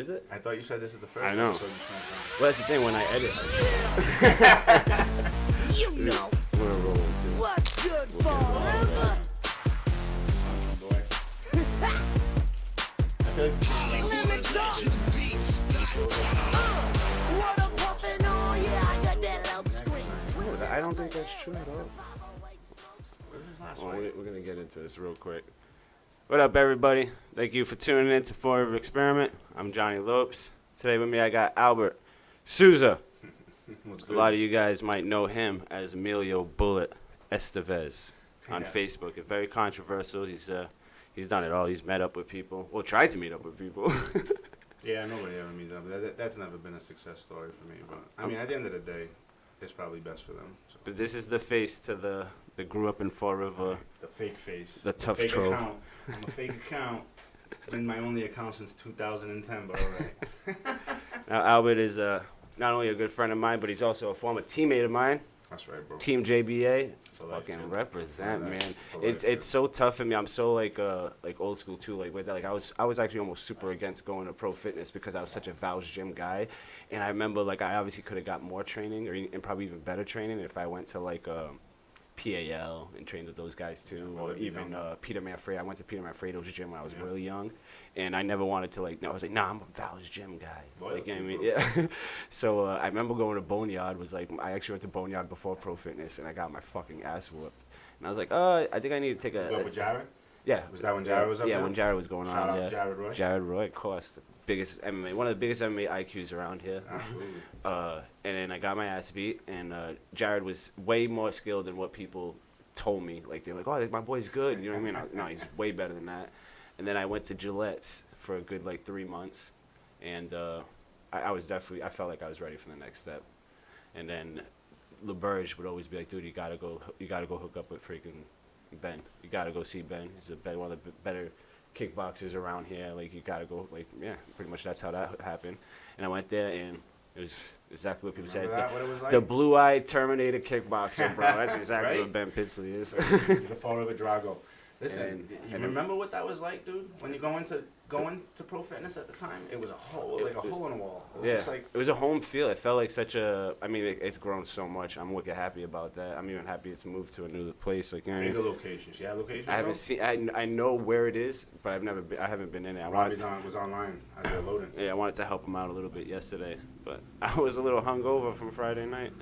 Is it? I thought you said this is the first I know. episode you smacked Well, that's the thing when I edit. You know We're gonna roll into. what's good forever. on, boy. I feel like Limit up. What a puffin' on, yeah, I got that loud scream. I don't think that's true at all. This is last Well, week. we're gonna get into this real quick. What up, everybody? Thank you for tuning in to Forever Experiment. I'm Johnny Lopes. Today with me, I got Albert Sousa. What's A good? lot of you guys might know him as Emilio Bullet Estevez on Yeah. Facebook. It's very controversial. He's done it all. He's met up with people. Well, tried to meet up with people. Yeah, nobody ever meets up. That's never been a success story for me. But I mean, at the end of the day, it's probably best for them. So. But this is the face to the grew up in Fall River. The fake face. The tough fake troll. account. I'm a fake account. It's been my only account since 2010, but all right. Now, Albert is not only a good friend of mine, but he's also a former teammate of mine. That's right, bro. Team JBA. For life, Fucking kid. represent, For life. man. For life, It's kid. so tough for me. I'm so like old school too. Like with that, like I was actually almost super against going to pro fitness because I was such a Val's gym guy, and I remember like I obviously could have got more training and probably even better training if I went to like PAL and trained with those guys too, Yeah, or well, even Peter Manfredo's. I went to Peter Manfredo's gym when I was really young, and I never wanted to like. No, I was like, nah, I'm a Val's gym guy. Like, you know what I mean? Yeah. So I remember going to Boneyard. Was like I actually went to Boneyard before pro fitness, and I got my fucking ass whooped. And I was like, I think I need to take You go with Jared? yeah. Was that when Jared was up Yeah, there? when Jared was going Shout on. out Yeah. Jared Roy. Jared Roy, of course, the biggest MMA, one of the biggest MMA IQs around here. Absolutely. And then I got my ass beat, and Jared was way more skilled than what people told me. Like they're like, oh, my boy's good. You know what I mean? No, he's way better than that. And then I went to Gillette's for a good like 3 months, and I was definitely, I felt like I was ready for the next step. And then LeBurge would always be like, dude, you gotta go hook up with freaking Ben. You gotta go see Ben. He's one of the better kickboxers around here. Like you gotta go. Like yeah, pretty much that's how that happened. And I went there, and it was exactly what people Remember said. that, what it was like? The blue-eyed Terminator kickboxer, bro. That's exactly Right? what Ben Pitsley is. The photo of a Drago. Listen, you and- remember what that was like, dude? When you go into pro fitness at the time, it was a hole, like a hole in the wall. It was Yeah, just like, it was a home feel. It felt like such a. I mean, it's grown so much. I'm wicked happy about that. I'm even happy it's moved to a new place. Like, you know what I bigger mean? locations. Yeah, locations. I haven't bro? seen. I know where it is, but I've never. I haven't been in it. Robbie's was online as they're loading. Yeah, I wanted to help him out a little bit yesterday, but I was a little hungover from Friday night.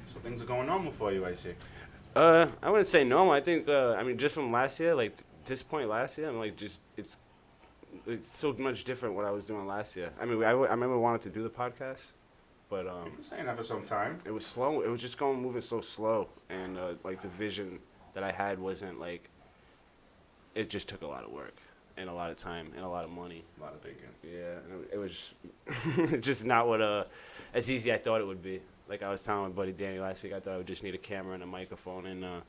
So things are going normal for you, I see. I wouldn't say normal. I think. I mean, just from last year, like this point last year, I'm like just it's so much different what I was doing last year. I mean, I remember wanting to do the podcast, but You've been saying that for some time. it was slow. It was just moving so slow, and like the vision that I had wasn't like. It just took a lot of work and a lot of time and a lot of money. A lot of thinking. Yeah, and it was just not what as easy I thought it would be. Like I was telling my buddy Danny last week, I thought I would just need a camera and a microphone, and no,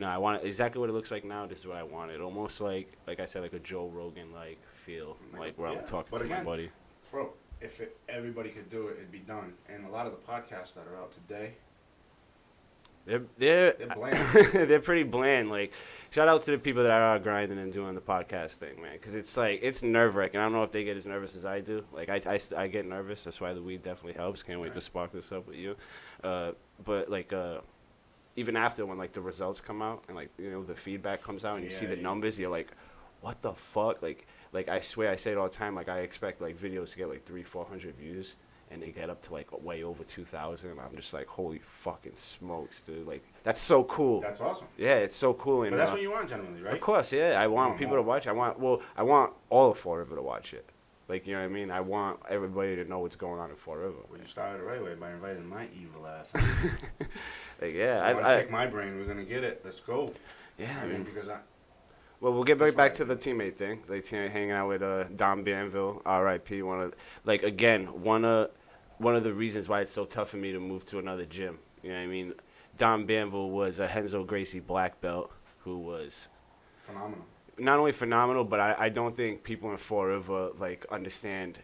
I want exactly what it looks like now. This is what I wanted, almost like I said, like a Joe Rogan like feel, like where Yeah, I'm talking but to again, my buddy. Bro, if everybody could do it, it'd be done. And a lot of the podcasts that are out today, They're bland. they're pretty bland. Like, shout out to the people that are grinding and doing the podcast thing, man. Because it's like it's nerve wracking. I don't know if they get as nervous as I do. Like I get nervous. That's why the weed definitely helps. Can't wait to spark this up with you. But like even after when like the results come out and like you know the feedback comes out and you see the numbers, you're like, what the fuck? Like I swear I say it all the time. Like I expect like videos to get like 300-400 views. And they get up to like way over 2,000. I'm just like, holy fucking smokes, dude! Like that's so cool. That's awesome. Yeah, it's so cool. And But that's what you want generally, right? of course, yeah. I want people to watch. I want all of Fall River to watch it. Like you know what I mean? I want everybody to know what's going on in Fall River. Well, you started the right way by inviting my evil ass. Like yeah, I pick my brain. We're gonna get it. Let's go. yeah. I mean, because Well, we'll get right That's back what to I the teammate thing. Like hanging out with Dom Banville, R.I.P. One of the reasons why it's so tough for me to move to another gym. You know what I mean? Dom Banville was a Renzo Gracie black belt who was phenomenal. not only phenomenal, but I don't think people in Fall River like understand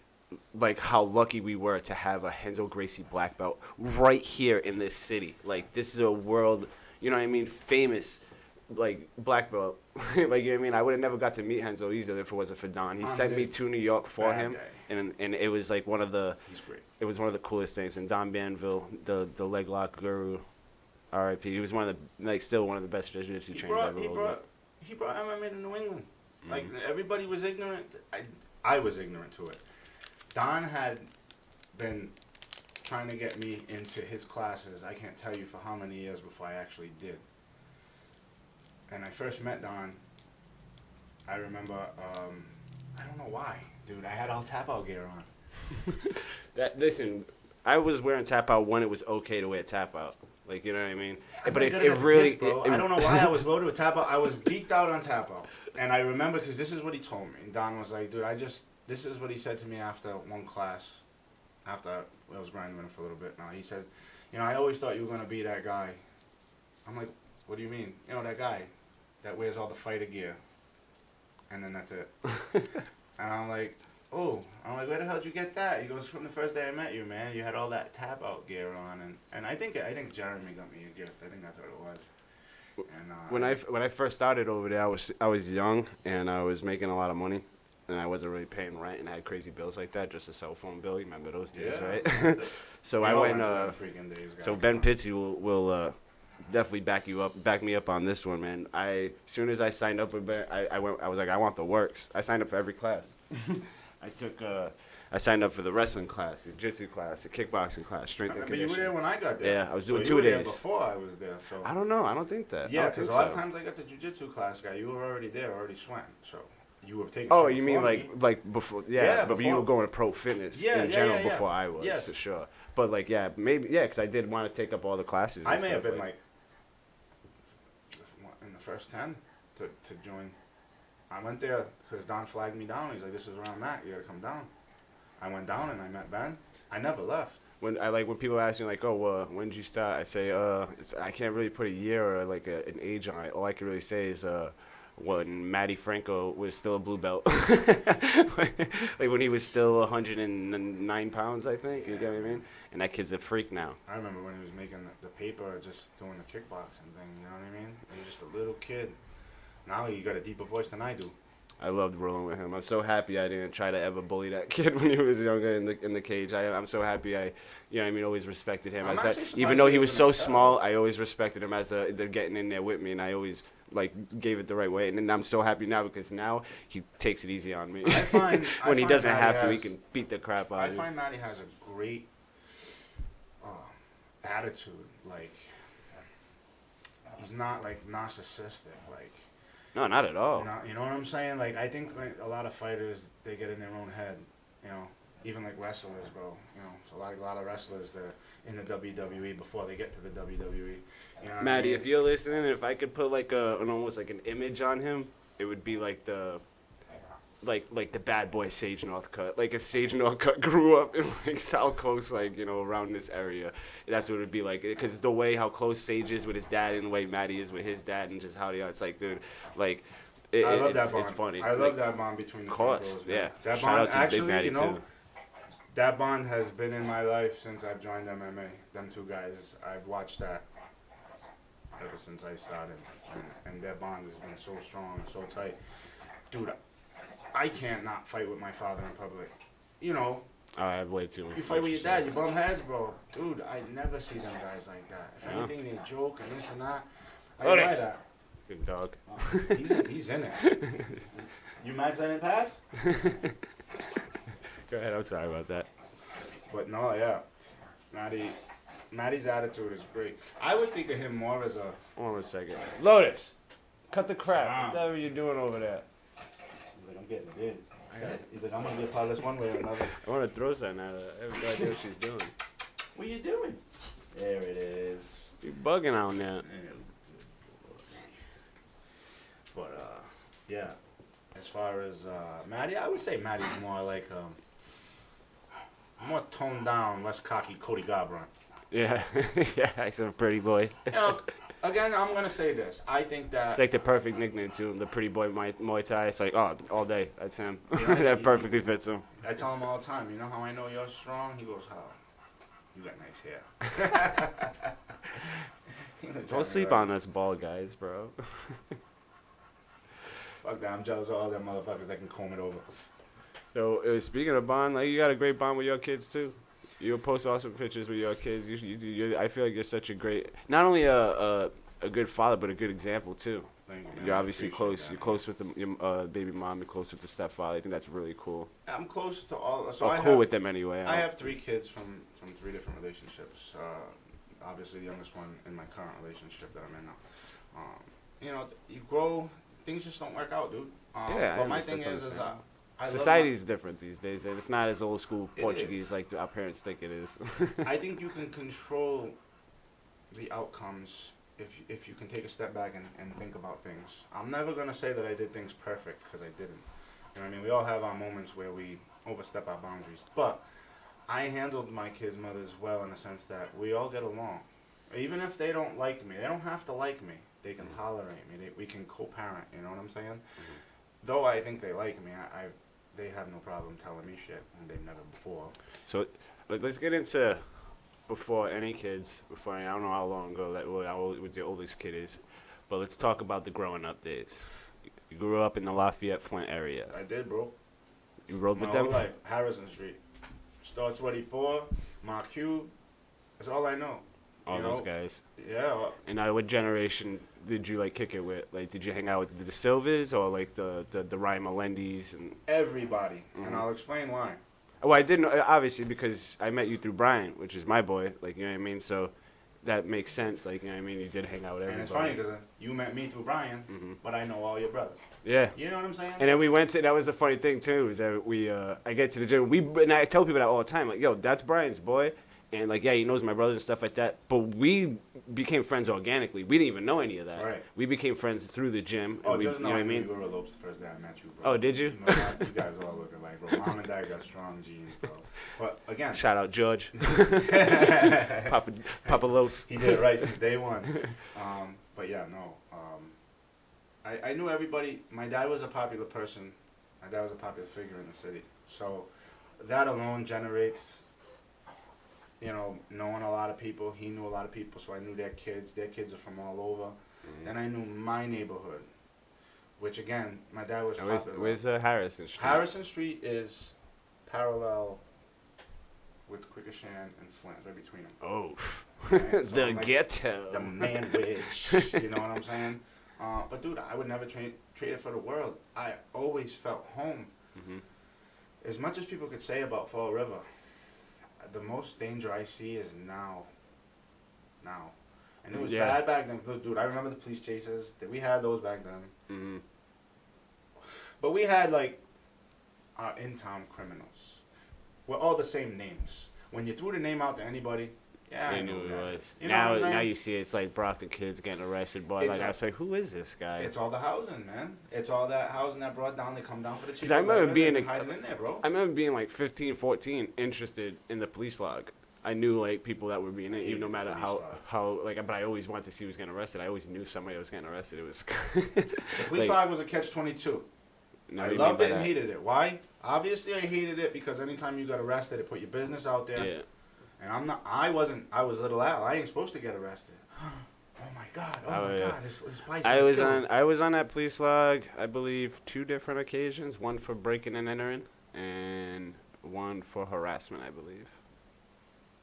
like how lucky we were to have a Renzo Gracie black belt right here in this city. Like this is a world, you know what I mean, famous like black belt like, you know what I mean? I would have never got to meet Henzo either if it wasn't for Don. He On sent me his to New York for bad him, day. and it was like one of the He's great. it was one of the coolest things. And Don Banville, the leg lock guru, R.I.P. He was one of the still one of the best jiu-jitsu trainers ever. He brought MMA to New England. Mm-hmm. Like everybody was ignorant. I was ignorant to it. Don had been trying to get me into his classes. I can't tell you for how many years before I actually did. And I first met Don. I remember. I don't know why, dude. I had all tap out gear on. Listen, I was wearing tap out when it was okay to wear tap out. Like, you know what I mean? I've But been it good as a really, kid, bro. it I don't know why I was loaded with tap out. I was geeked out on tap out. And I remember because this is what he told me. And Don was like, dude, this is what he said to me after one class. After I was grinding with him for a little bit now. He said, I always thought you were going to be that guy. I'm like, what do you mean? That guy that wears all the fighter gear. And then that's it. And I'm like, where the hell did you get that? He goes, from the first day I met you, man. You had all that tap out gear on. And I think Jeremy got me a gift. I think that's what it was. And when I first started over there, I was young and I was making a lot of money, and I wasn't really paying rent and I had crazy bills like that, just a cell phone bill. You remember those days, right? So I went. So Ben Pizzi will definitely back me up on this one, man. As soon as I signed up with Ben, I was like, I want the works. I signed up for every class. I signed up for the wrestling class, the jiu-jitsu class, the kickboxing class, strength and But you conditioning. were there when I got there. Yeah, I was doing so 2 you were days. there before I was there. So I don't know. I don't think that. yeah, because a lot of times I got the jiu-jitsu class guy. You were already there, already sweating. So you were taking. Oh, shit you mean before me. like before? Yeah, Yeah, but you before. were going to pro fitness in general before I was, Yes. for sure. But like, yeah, maybe, yeah, because I did want to take up all the classes. I and may have stuff, been like in the first 10 to join. I went there because Don flagged me down. He's like, "This is where I'm at. You gotta come down." I went down and I met Ben. I never left. when people ask me like, oh, when did you start? I say, I can't really put a year or like an age on it. All I can really say is when Matty Franco was still a blue belt, like when he was still 109 pounds, I think. You get what I mean? And that kid's a freak now. I remember when he was making the paper, just doing the kickboxing thing. You know what I mean? He was just a little kid. Now he got a deeper voice than I do. I loved rolling with him. I'm so happy I didn't try to ever bully that kid when he was younger in the cage. I'm so happy always respected him. I'm As actually that, surprised even though he he was so wasn't excelled. small, I always respected him as they're getting in there with me, and I always gave it the right way. And then I'm so happy now because now he takes it easy on me. I find when he doesn't Matty have to, he has- can beat the crap out I of you. find Matty has a great attitude. Like he's not like narcissistic. Like No, not at all. you know what I'm saying? Like I think a lot of fighters they get in their own head. Even like wrestlers, bro. So a lot of wrestlers they're in the WWE before they get to the WWE. You know what Maddie, I mean? if you're listening, if I could put like almost like an image on him, it would be like the bad boy Sage Northcutt. Like if Sage Northcutt grew up in like South Coast, around this area, that's what it would be like. Because the way how close Sage is with his dad and the way Maddie is with his dad and just how they are, it's like, dude, like I love that bond. it's funny. I love that bond between the Of course, two bros, man. yeah. That Shout bond out to actually, Big Maddie too. That bond has been in my life since I've joined MMA. Them two guys, I've watched that ever since I started, and their bond has been so strong and so tight. Dude, I can't not fight with my father in public. I have way too much. You fight with your dad, you bum heads, bro. Dude, I never see them guys like that. If Yeah. anything, they joke and this and that. I Oh, buy nice. that. Good dog. He's in it. You mad 'cause I didn't pass? Go ahead. I'm sorry about that. But no, yeah. Maddie's attitude is great. I would think of him more as a... Hold on a second. Lotus, cut the crap. Stop. Whatever you're doing over there. He's like, I'm getting it in. He's like, I'm going to be a part of this one way or another. I want to throw something at her. I have no idea what she's doing. What you doing? There it is. You bugging out now. But, yeah. As far as Maddie, I would say Maddie's more like... more toned down, less cocky Cody Garbrandt. Yeah, yeah, he's a pretty boy. Again, I'm going to say this. I think that... It's like the perfect nickname to him, the pretty boy Muay Thai. It's like, oh, all day, that's him. Yeah, That perfectly fits him. I tell him all the time, you know how I know you're strong? He goes, how? You got nice hair. Don't sleep on us bald guys, bro. Fuck that. I'm jealous of all them motherfuckers that can comb it over. So speaking of bond, like you got a great bond with your kids too. You post awesome pictures with your kids. I feel like you're such a great, not only a good father, but a good example too. Thank you, man. You're I obviously appreciate close. that, You're man. close with your baby mom. You're close with the stepfather. I think that's really cool. I'm close to all. So Or I cool have, with them anyway. I have 3 kids from 3 different relationships. Obviously, the youngest one in my current relationship that I'm in now. You know, you grow, things just don't work out, dude. Yeah, But my thing is I love Society's different these days, and it's not as old school It Portuguese is. like our parents think it is. I think you can control the outcomes if you can take a step back and think about things. I'm never gonna say that I did things perfect because I didn't. You know what I mean? We all have our moments where we overstep our boundaries, but I handled my kids' mothers well in the sense that we all get along. Even if they don't like me, they don't have to like me. They can tolerate me. We can co-parent. You know what I'm saying? Though I think they like me, they have no problem telling me shit, and they've never before. So let's get into before any kids. I don't know how long ago how old your oldest kid is, but let's talk about the growing up days. You grew up in the Lafayette Flint area. I did, bro. You rode My with whole them. life, Harrison Street, Star 24, Mark Q. That's all I know. All you those know? guys. Yeah. And what generation did you like kick it with? Like, did you hang out with the Silvers or like the Ryan Melendez and? Everybody, Mhm. and I'll explain why. Well, I didn't obviously because I met you through Brian, which is my boy. Like, you know what I mean. So that makes sense. Like, you know what I mean. You did hang out with everybody. And it's funny because you met me through Brian, Mhm. but I know all your brothers. Yeah. You know what I'm saying? And then we went to, that was the funny thing too, is that I get to the gym, and I tell people that all the time, like, yo, that's Brian's boy. And like, yeah, he knows my brothers and stuff like that. But we became friends organically. We didn't even know any of that. Right. We became friends through the gym. Oh, and just you know know what I I knew mean? you were elopes the first day I met you, bro. Oh, did you? know, you guys all look alike, bro. Mom and dad got strong genes, bro. But again, Shout out George. Papa Los. he did it right since day one. But yeah, no. I knew everybody. My dad was a popular person. My dad was a popular figure in the city. So that alone generates, you know, knowing a lot of people. He knew a lot of people, so I knew their kids. Their kids are from all over. Then I knew my neighborhood, which again, my dad was popular. Where's Harrison Street? Harrison Street is parallel with Quikasham and Flint, right between them. Oh. Right? So The I'm like ghetto. the man wedge, you know what I'm saying? But dude, I would never trade it for the world. I always felt home. Mm-hmm. As much as people could say about Fall River, the most danger I see is now. And it was Yeah. bad back then. Dude, I remember the police chases. We had those back then. Mm-hmm. But we had, like, our in-town criminals. We're all the same names. When you threw the name out to anybody, yeah, They I knew knew who that. it was. You know what I'm Now saying? you see it's like Brockton kids getting arrested, boy. Like, I was like, who is this guy? It's all the housing, man. It's all that housing that brought down. They come down for the cheap. 'Cause I remember being hiding in there, bro. I remember being like 15, 14, interested in the police log. I knew like people that were being in it, even no hated matter the police how like. But I always wanted to see who was getting arrested. I always knew somebody that was getting arrested. It was. The police like, log was a catch-22. no, I you mean loved by it and that? hated it. Why? Obviously, I hated it because anytime you got arrested, it put your business out there. Yeah. And I was little Al. I ain't supposed to get arrested. Oh my God! Oh my God! His spice. I was on that police log. I believe 2 different occasions. One for breaking and entering, and one for harassment. I believe.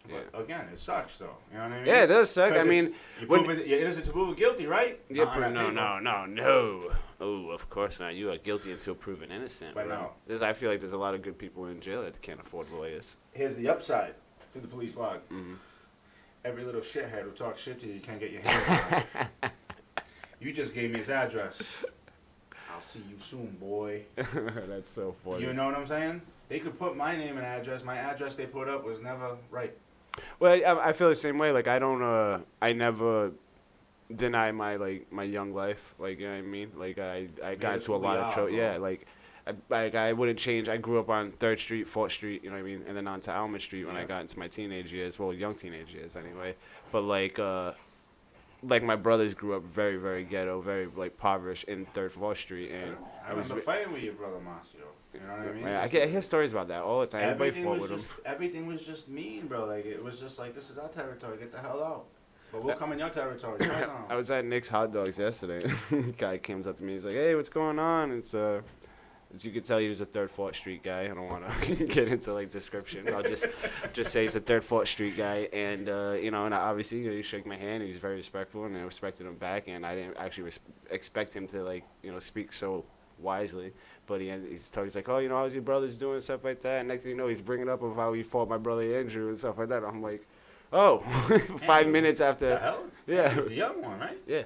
But again, it sucks though. You know what I mean? Yeah, it does suck. I 'Cause mean, you're innocent to prove guilty, right? yeah, Not on that paper. no. Oh, of course not. You are guilty until proven innocent. But bro. I feel like there's a lot of good people in jail that can't afford lawyers. Here's the upside to the police log. Mm-hmm. Every little shithead who talks shit to you, you can't get your hands on. You just gave me his address. I'll see you soon, boy. That's so funny. You know what I'm saying? They could put my name and address. My address they put up was never right. Well, I feel the same way. Like I never deny my young life. Like, you know what I mean? Like I got that's into a who we lot of are, trouble. bro. Yeah, like I wouldn't change. I grew up on 3rd Street, 4th Street. You know what I mean? And then on to Almond Street when I Yeah. got into my teenage years. Well, young teenage years anyway. But like my brothers grew up very, very ghetto, very like impoverished in 3rd, 4th Street, and I remember fighting with your brother Marcio. You know what I mean? I hear stories about that all the time. Everybody Everything fought was with just him. everything was just mean, bro. Like it was just like this is our territory. Get the hell out. But we'll come in your territory. Try some. I was at Nick's Hot Dogs yesterday. Guy comes up to me. He's like, "Hey, what's going on?" It's as you could tell, he was a 3rd, 4th Street guy. I don't want to get into like description. I'll just say he's a 3rd, 4th Street guy, and and obviously he shook my hand. And he's very respectful, and I respected him back. And I didn't actually expect him to speak so wisely. But he's like, "Oh, how's your brother's doing?" Stuff like that. And next thing you know, he's bringing up of how he fought my brother Andrew and stuff like that. I'm like, "Oh," 5 minutes after. The hell? Yeah. He was the young one, right? Yeah.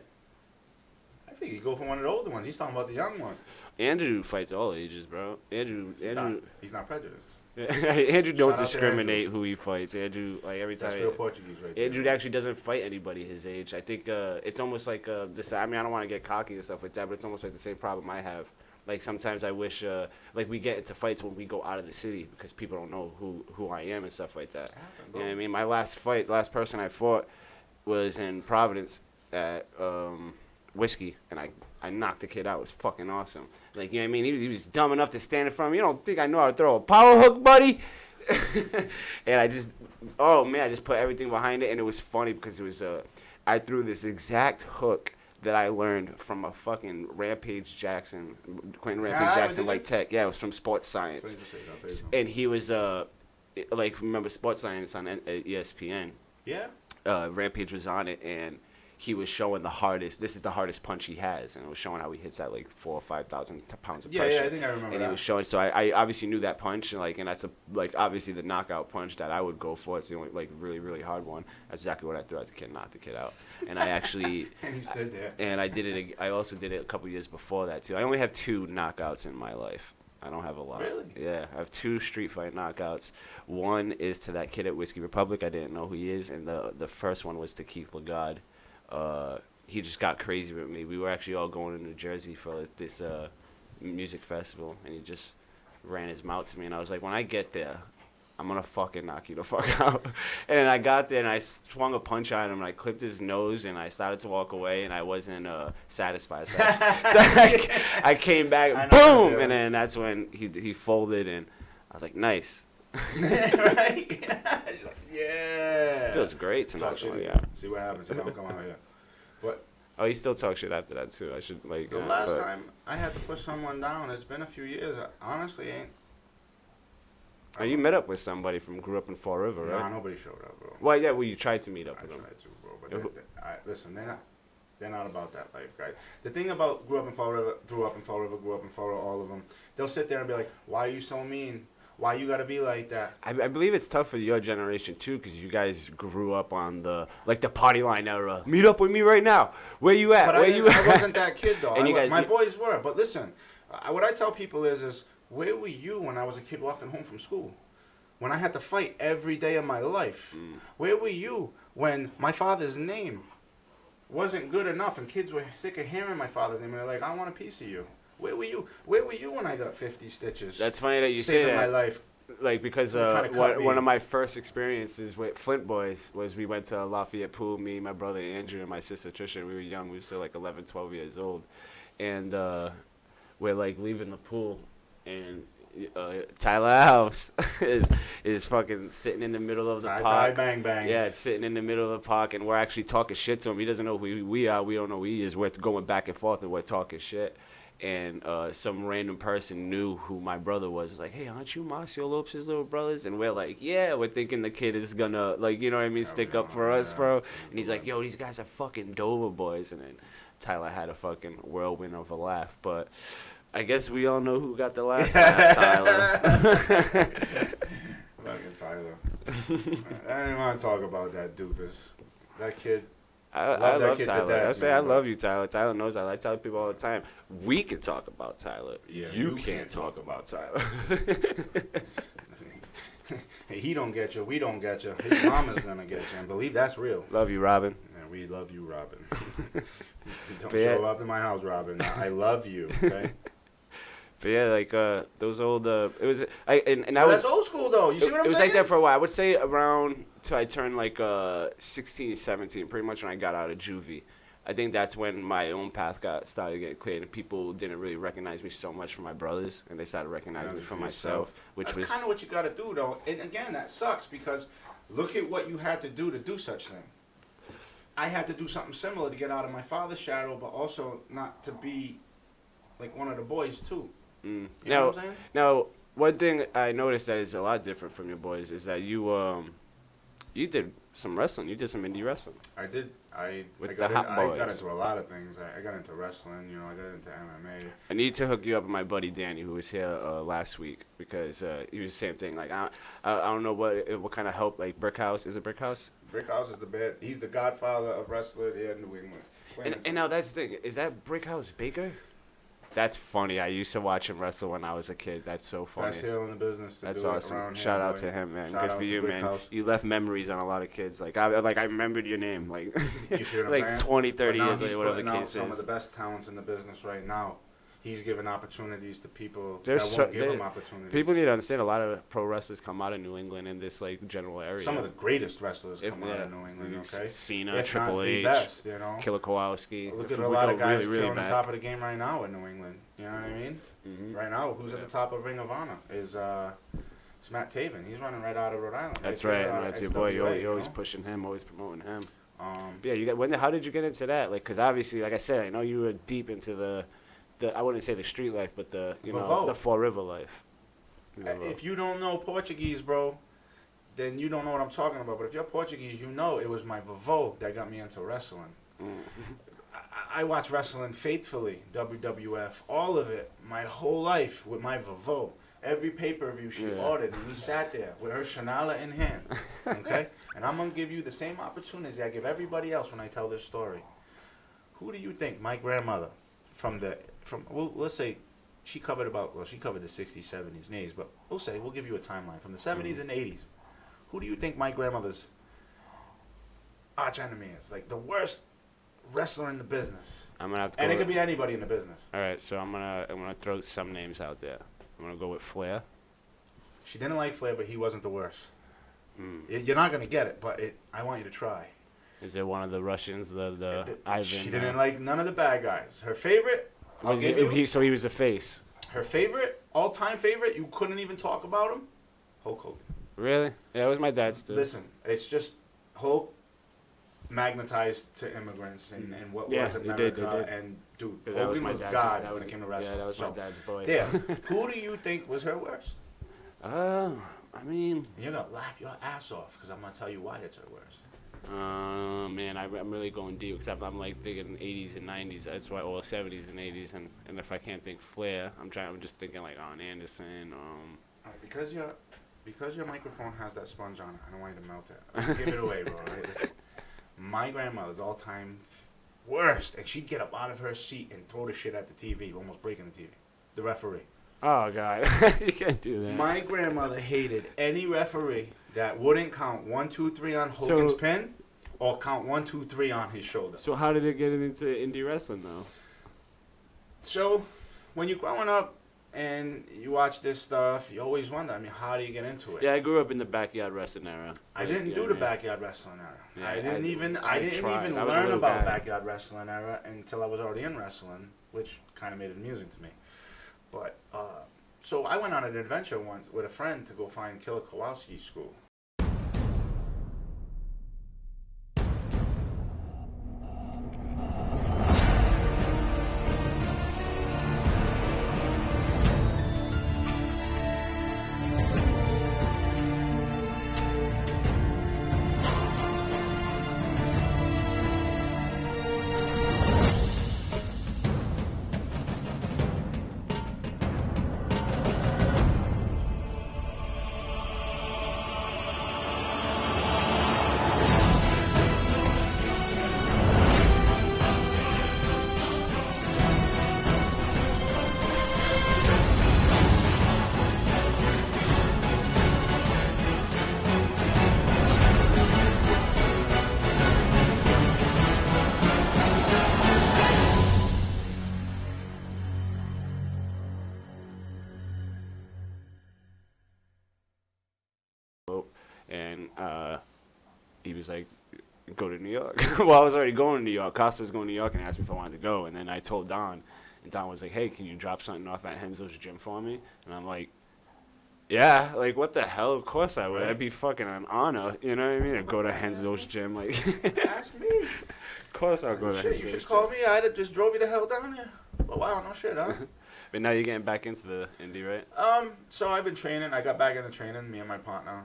I think he'd go for one of the older ones. He's talking about the young one. Andrew fights all ages, bro. Andrew. He's not prejudiced. Andrew don't Shout out to discriminate who he fights. Andrew, like every time. That's real Portuguese right there. Andrew actually doesn't fight anybody his age. I think it's almost like this. I mean, I don't want to get cocky and stuff like that, but it's almost like the same problem I have. Like sometimes I wish, like we get into fights when we go out of the city because people don't know who I am and stuff like that. You know what I mean? My last person I fought was in Providence at Whiskey, and I knocked the kid out. It was fucking awesome. Like, you know what I mean? He was dumb enough to stand in front of me. You don't think I know how to throw a power hook, buddy? And I just put everything behind it, and it was funny because it was I threw this exact hook that I learned from a fucking Quentin Rampage Jackson, like tech. Yeah, it was from Sports Science. And he was remember Sports Science on ESPN? Yeah. Rampage was on it, and he was showing this is the hardest punch he has, and it was showing how he hits that like 4,000 or 5,000 pounds of pressure. Yeah, I think I remember and that. He was showing, so I obviously knew that punch, and that's obviously the knockout punch that I would go for. It's the only really, really hard one. That's exactly what I threw at the kid, knocked the kid out. And I actually and he stood there. And I also did it a couple years before that too. I only have 2 knockouts in my life. I don't have a lot. Really? Yeah, I have 2 street fight knockouts. One is to that kid at Whiskey Republic. I didn't know who he is, and the first one was to Keith Lagarde. He just got crazy with me. We were actually all going to New Jersey for this music festival, and he just ran his mouth to me. And I was like, when I get there, I'm going to fucking knock you the fuck out. And then I got there, and I swung a punch at him, and I clipped his nose, and I started to walk away, and I wasn't satisfied. So I came back, boom! And then that's when he folded, and I was like, nice. Right? Yeah. Feels great to Talk knock shit. someone out. See what happens if I don't come out here. What? Oh, he still talks shit after that too. I should like. The last time I had to put someone down, it's been a few years. I honestly ain't. Oh, you met up with somebody grew up in Fall River, right? Nah, nobody showed up, bro. Well, yeah, you tried to meet up I with them. tried to, bro. But listen, they're not about that life, guys. The thing about grew up in Fall River, all of them, they'll sit there and be like, "Why are you so mean? Why you gotta be like that?" I believe it's tough for your generation too, because you guys grew up on the party line era. Meet up with me right now. Where you at? But I wasn't that kid though. And my boys were. But listen, what I tell people is where were you when I was a kid walking home from school? When I had to fight every day of my life? Where were you when my father's name wasn't good enough and kids were sick of hearing my father's name and they're like, "I want a piece of you"? Where were you? Where were you when I got 50 stitches? That's funny that you say that. My life. Like, because one of my first experiences with Flint Boys was we went to Lafayette Pool, me, my brother Andrew, and my sister Trisha. We were young. We were still like 11, 12 years old. And we're like leaving the pool, and Tyler House is fucking sitting in the middle of the park. Bang, bang. Yeah, sitting in the middle of the park, and we're actually talking shit to him. He doesn't know who we are. We don't know who he is. We're going back and forth, and we're talking shit. And some random person knew who my brother was. Like, "Hey, aren't you Marcio Lopez's little brothers?" And we're like, "Yeah." We're thinking the kid is gonna, like, you know what I mean, stick up for us, bro. And he's like, "Yo, these guys are fucking Dover boys." And then Tyler had a fucking whirlwind of a laugh. But I guess we all know who got the last laugh, Tyler. Fucking Tyler. I didn't want to talk about that doofus. That kid. I love Tyler. I say I love you, Tyler. Tyler knows I tell people all the time. We can talk about Tyler. Yeah, you can't talk about Tyler. He don't get you. We don't get you. His mama's gonna get you, and believe that's real. Love you, Robin. And we love you, Robin. Don't show up to my house, Robin. I love you. Okay. But yeah, like those old it was and So that was that's old school though. You see what I'm saying? It was like that for a while. I would say around till I turned like 16, 17, pretty much when I got out of juvie. I think that's when my own path started getting cleared, and people didn't really recognize me so much for my brothers, and they started recognizing me for myself, which that's was kind of what you got to do, though. And again, that sucks because look at what you had to do such thing. I had to do something similar to get out of my father's shadow, but also not to be like one of the boys too. Mm. You know what I'm saying? Now, one thing I noticed that is a lot different from your boys is that you did some wrestling. You did some indie wrestling. I did. I With got the Hot I Boys. got into a lot of things. I got into wrestling. You know, I got into MMA. I need to hook you up with my buddy Danny, who was here last week, because he was the same thing. Like I don't know what kind of help. Like Brick House, is it Brick House? Brick House is the bad. He's the godfather of wrestling here in New England. And now that's the thing. Is that Brick House Baker? That's funny. I used to watch him wrestle when I was a kid. That's so funny. Best heel in the business. That's do it awesome. around here, Shout out boy. to him, man. Shout Good out for to you, Brick man. House. You left memories on a lot of kids. Like I remembered your name. Like You see what I'm like saying? 20, 30 But now years he's later, whatever the putting out case some of is. the best talents in the business right now. He's giving opportunities to people There's that so- won't give there- him opportunities. People need to understand a lot of pro wrestlers come out of New England in this like general area. Some of the greatest wrestlers If- come out yeah. of New England, Like okay? Cena, If Triple not H, the best, you know? Killer Kowalski. Look If at a we lot go of guys really, really killing the back. top of the game right now in New England. You know what I mean? Mhm. Right now, who's at the top of Ring of Honor is it's Matt Taven. He's running right out of Rhode Island. That's there, right. That's your boy. XWA, You're always know? pushing him, always promoting him. Um, Yeah, you got. How did you get into that? Like, cause obviously, like I said, I know you were deep into the I wouldn't say the street life, but the Vavo. the Fall River life. If you don't know Portuguese, bro, then you don't know what I'm talking about. But if you're Portuguese, you know it was my vovô that got me into wrestling. I watch wrestling faithfully, WWF, all of it, my whole life with my vovô. Every pay-per-view she Yeah. ordered, and we sat there with her Chanala in hand, okay? And I'm going to give you the same opportunity I give everybody else when I tell this story. Who do you think my grandmother well, let's say she covered the 60s, 70s, and 80s, but we'll give you a timeline from the 70s and 80s. Who do you think my grandmother's arch enemy is? Like the worst wrestler in the business. I'm gonna have to. And go it could with- be anybody in the business. All right, so I'm gonna throw some names out there. I'm gonna go with Flair. She didn't like Flair, but he wasn't the worst. Mm. You're not going to get it, but I want you to try. Is it one of the Russians? The Ivan. She didn't like none of the bad guys. Her favorite, I'll Was give he, you, he? So he was the face. her favorite, all-time favorite, you couldn't even talk about him, Hulk Hogan. Really? Yeah, it was my dad's too. Listen, it's just Hulk magnetized to immigrants and what Yeah, was he did, America. he did. And, dude, 'Cause that was Hogan my was dad's. God That was when it came to wrestling. Yeah, that was So, my dad's boy. there. Who do you think was her worst? I mean, And you're going to laugh your ass off because I'm going to tell you why it's her worst. man, I'm really going deep because I'm like thinking 80s and 90s. That's why, or 70s and 80s, and if I can't think Flair, I'm just thinking like Arn Anderson. All right, because your microphone has that sponge on it, I don't want you to melt it. I'll give it away, bro. Right? Listen, my grandmother's all-time worst, and she'd get up out of her seat and throw the shit at the TV, almost breaking the TV. The referee. Oh God, you can't do that. My grandmother hated any referee that wouldn't count 1, 2, 3 on Hogan's So- pin, or count 1, 2, 3 on his shoulder. So how did it get into indie wrestling though? So, when you're growing up and you watch this stuff, you always wonder. I mean, how do you get into it? Yeah, I grew up in the backyard wrestling era. I Like, didn't you do know the what I mean? backyard wrestling era. Yeah, I didn't even tried. I was a learn little about guy. backyard wrestling era until I was already in wrestling, which kind of made it amusing to me. But so I went on an adventure once with a friend to go find Killer Kowalski's school. And he was like, go to New York. Well, I was already going to New York. Costa was going to New York and asked me if I wanted to go. And then I told Don, and Don was like, hey, can you drop something off at Henzo's gym for me? And I'm like, Yeah, like what the hell? Of course I would. Right. That'd be fucking an honor. You know what I mean? To go to Henzo's gym, like. Ask me. Of course I'll go to Shit, you Henzo's should gym. call me. I'd have just drove you the hell down there. But wow, no shit, huh? But now you're getting back into the indie, right? So I've been training. I got back into training. Me and my partner.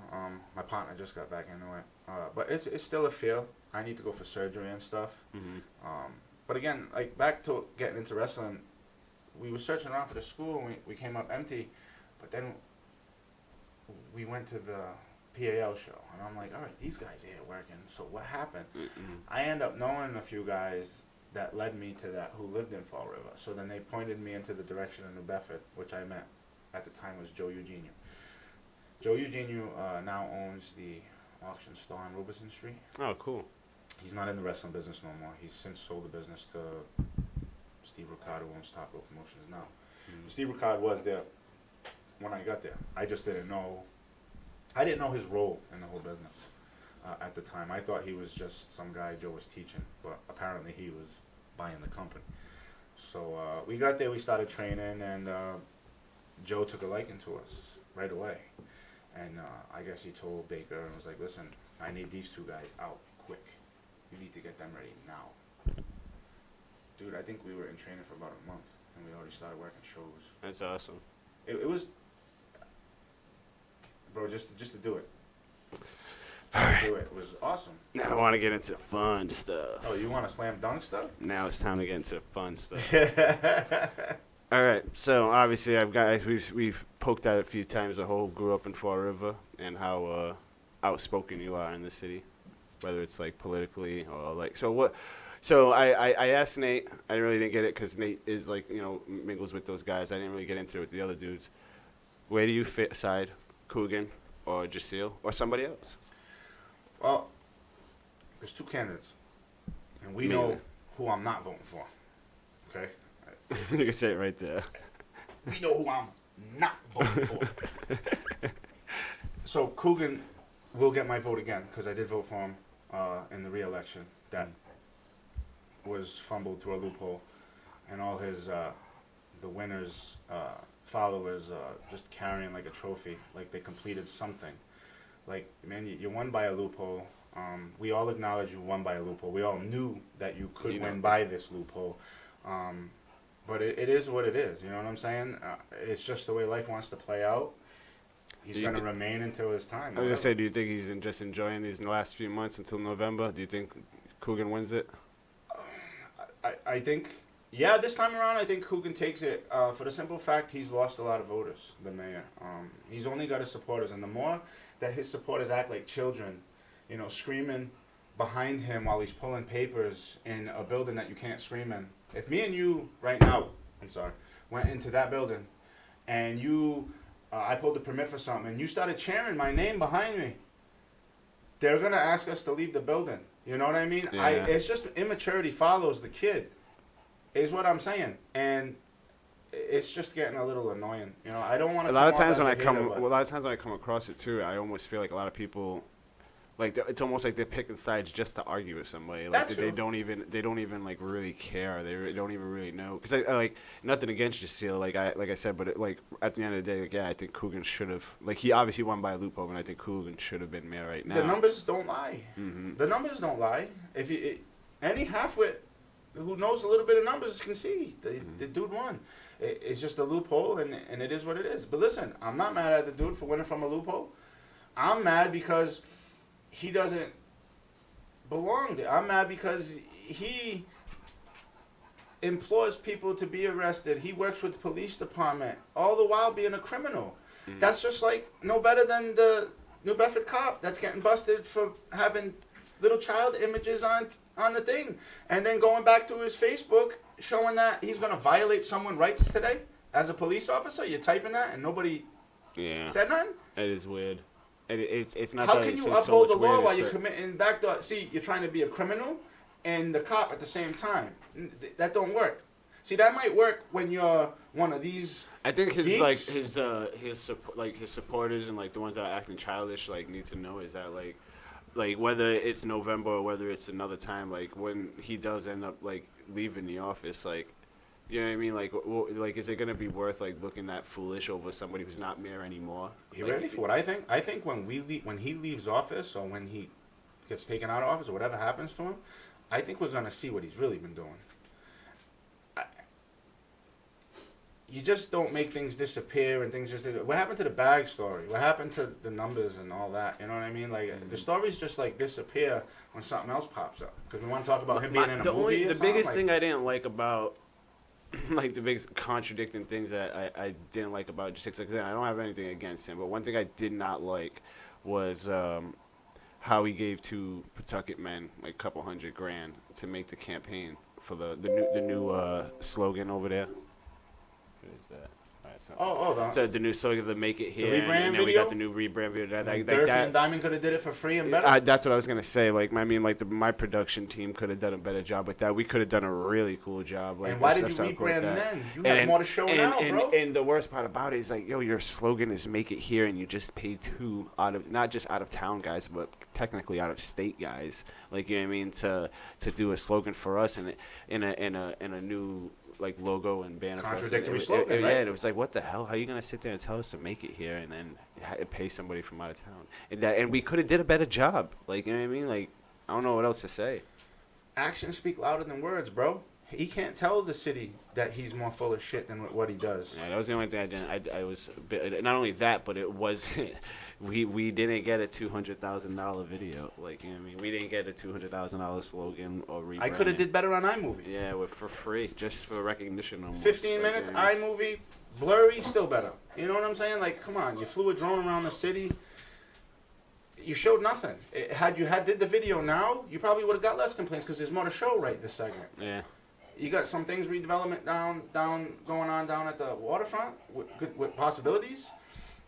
My partner just got back into it. But it's still a feel. I need to go for surgery and stuff. Mm-hmm. But again, like back to getting into wrestling, we were searching around for the school. And we came up empty, but then we went to the PAL show, and I'm like, all right, these guys are here working. So what happened? Mm-mm. I end up knowing a few guys that led me to that who lived in Fall River. So then they pointed me into the direction of New Bedford, which I met at the time was Joe Eugenio. Joe Eugenio now owns the auction store on Robeson Street. Oh, cool. He's not in the wrestling business no more. He's since sold the business to Steve Ricardo, who owns Top Rope Promotions now. Mm. Steve Ricardo was there when I got there. I just didn't know. I didn't know his role in the whole business at the time. I thought he was just some guy Joe was teaching, but apparently he was buying the company. So we got there, we started training, and Joe took a liking to us right away. And I guess he told Baker and was like, listen, I need these two guys out quick. You need to get them ready now. Dude, I think we were in training for about a month, and we already started working shows. That's awesome. It was, bro, just to do it. All right. Do it was awesome. Now I want to get into the fun stuff. Oh, you want to slam dunk stuff? Now it's time to get into the fun stuff. All right. So obviously, we've poked at it a few times. The whole grew up in Fall River and how outspoken you are in the city, whether it's like politically or like so what. So I asked Nate. I really didn't get it because Nate is like mingles with those guys. I didn't really get into it with the other dudes. Where do you fit side, Coogan or Jaceel or somebody else? Well, there's two candidates, and we Mainly. know who I'm not voting for. Okay? You can say it right there. We know who I'm not voting for. So Coogan will get my vote again because I did vote for him in the re-election. That was fumbled through a loophole, and all his the winners' followers just carrying like a trophy, like they completed something. Like, man, you won by a loophole. We all acknowledge you won by a loophole. We all knew that you could win by this loophole. But it is what it is. You know what I'm saying? It's just the way life wants to play out. He's going to remain until his time. I was gonna say, do you think he's just enjoying these last few months until November? Do you think Coogan wins it? I think, yeah, this time around, I think Coogan takes it for the simple fact he's lost a lot of voters, the mayor. He's only got his supporters, and the more that his supporters act like children, screaming behind him while he's pulling papers in a building that you can't scream in. If me and you right now, went into that building, and I pulled the permit for something, and you started cheering my name behind me, they're gonna ask us to leave the building. You know what I mean? Yeah. It's just immaturity follows the kid, is what I'm saying, and it's just getting a little annoying. I don't want to. A lot of times when I come across it too, I almost feel like a lot of people, like it's almost like they're picking sides just to argue with somebody. Like That's they true. don't even like really care. They don't even really know. Because I like nothing against Jaceel, like I said, but at the end of the day, like, yeah, I think Coogan should have. Like he obviously won by a loophole, and I think Coogan should have been mayor right now. The numbers don't lie. Mm-hmm. The numbers don't lie. If any halfwit who knows a little bit of numbers can see the dude won. It's just a loophole, and it is what it is. But listen, I'm not mad at the dude for winning from a loophole. I'm mad because he doesn't belong there. I'm mad because he implores people to be arrested. He works with the police department, all the while being a criminal. Mm. That's just like no better than the New Bedford cop that's getting busted for having little child images on the thing, and then going back to his Facebook showing that he's going to violate someone's rights today as a police officer. You're typing that and nobody said nothing? It is weird. It's not. How that can you it's uphold so the much law weird, while it's you're like- committing backdoor? See, you're trying to be a criminal and the cop at the same time. That don't work. See, that might work when you're one of these. I think his geeks. his supporters and like the ones that are acting childish like need to know is that like whether it's November or whether it's another time, like when he does end up like leaving the office, like You know what I mean? Like, is it gonna be worth like looking that foolish over somebody who's not mayor anymore? You Like, ready for what I think? I think when when he leaves office, or when he gets taken out of office, or whatever happens to him, I think we're gonna see what he's really been doing. You just don't make things disappear and things just. What happened to the bag story? What happened to the numbers and all that? You know what I mean? Like the stories just like disappear when something else pops up. Because we want to talk about him being in a movie. The biggest thing I didn't like about, like the biggest contradicting things that I didn't like about just 6 I don't have anything against him, but one thing I did not like was how he gave two Pawtucket men like a couple $100,000 to make the campaign for the new slogan over there. What is that? The new slogan, the "Make It Here," rebrand and then we video? got the new rebrand video. Durfee and Diamond could have did it for free and better. That's what I was gonna say. Like, I mean, like my production team could have done a better job with that. We could have done a really cool job. Like, and why did you stuff rebrand like then? You have more to show now, bro. And the worst part about it is like, yo, your slogan is "Make It Here," and you just paid two not just out of town guys, but technically out of state guys. Like, you know what I mean, to do a slogan for us and in a new like logo and banner. Contradictory slogan, right? Yeah, it was like, what the hell? How are you gonna sit there and tell us to make it here and then pay somebody from out of town? And we could have did a better job. Like, you know what I mean? Like, I don't know what else to say. Actions speak louder than words, bro. He can't tell the city that he's more full of shit than what he does. Yeah, that was the only thing I didn't. I was a bit, not only that, but it was we didn't get a $200,000 video. Like, you know what I mean? We didn't get a $200,000 slogan or rebranding. I could have did better on iMovie. Yeah, for free, just for recognition. Almost. 15 minutes, iMovie, blurry, still better. You know what I'm saying? Like, come on, you flew a drone around the city. You showed nothing. Had you did the video now, you probably would have got less complaints because there's more to show right this segment. Yeah. You got some things redevelopment going on down at the waterfront with possibilities.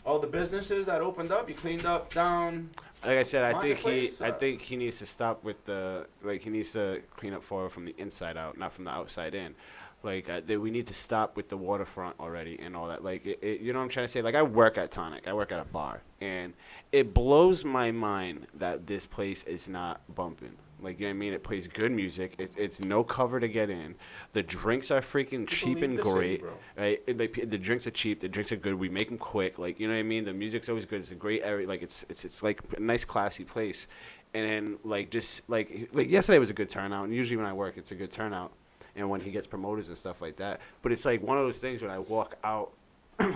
All the businesses that opened up, you cleaned up down. Like I said, I Marketplace, think he needs to stop with he needs to clean up Florida from the inside out, not from the outside in. Like, we need to stop with the waterfront already and all that. Like, you know what I'm trying to say? Like, I work at Tonic. I work at a bar. And it blows my mind that this place is not bumping. Like, you know what I mean? It plays good music. It's no cover to get in. The drinks are freaking cheap and great. Right? The drinks are cheap. The drinks are good. We make them quick. Like, you know what I mean? The music's always good. It's a great area. Like, it's like a nice, classy place. And then, like, just, like yesterday was a good turnout. And usually when I work, it's a good turnout. And when he gets promoters and stuff like that. But it's like one of those things when I walk out,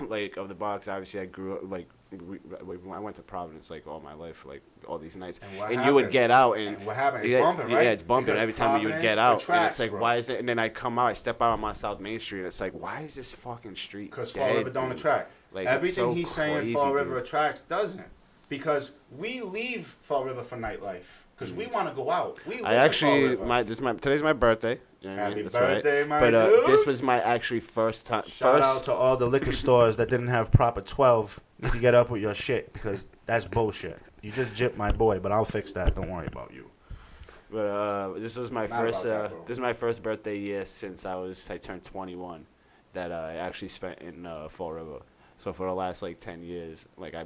like, of the box. Obviously, I grew up, like, I went to Providence, like, all my life, like, all these nights. And you would get out. And what happened? It's bumping, right? Yeah, it's bumping. Every time you would get out. And it's like, bro. why is it? And then I come out, I step out on my South Main Street, and it's like, why is this fucking street Because dead, Fall River don't dude? attract. Like, Everything it's so he's saying crazy, Fall River dude. attracts doesn't. Because we leave Fall River for nightlife. Because we want to go out. We live I in actually, Fall River. today's my birthday. You know what I mean? Happy That's birthday, right. my But dude. this was my actually first time. Shout out to all the liquor stores that didn't have proper 12. You can get up with your shit because that's bullshit. You just gypped my boy, but I'll fix that. Don't worry about you. But this was my Not first. about that, bro. This is my first birthday year since I turned 21. That I actually spent in Fall River. So for the last like 10 years, like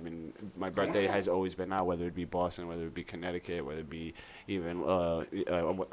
my birthday has always been out. Whether it be Boston, whether it be Connecticut, whether it be even I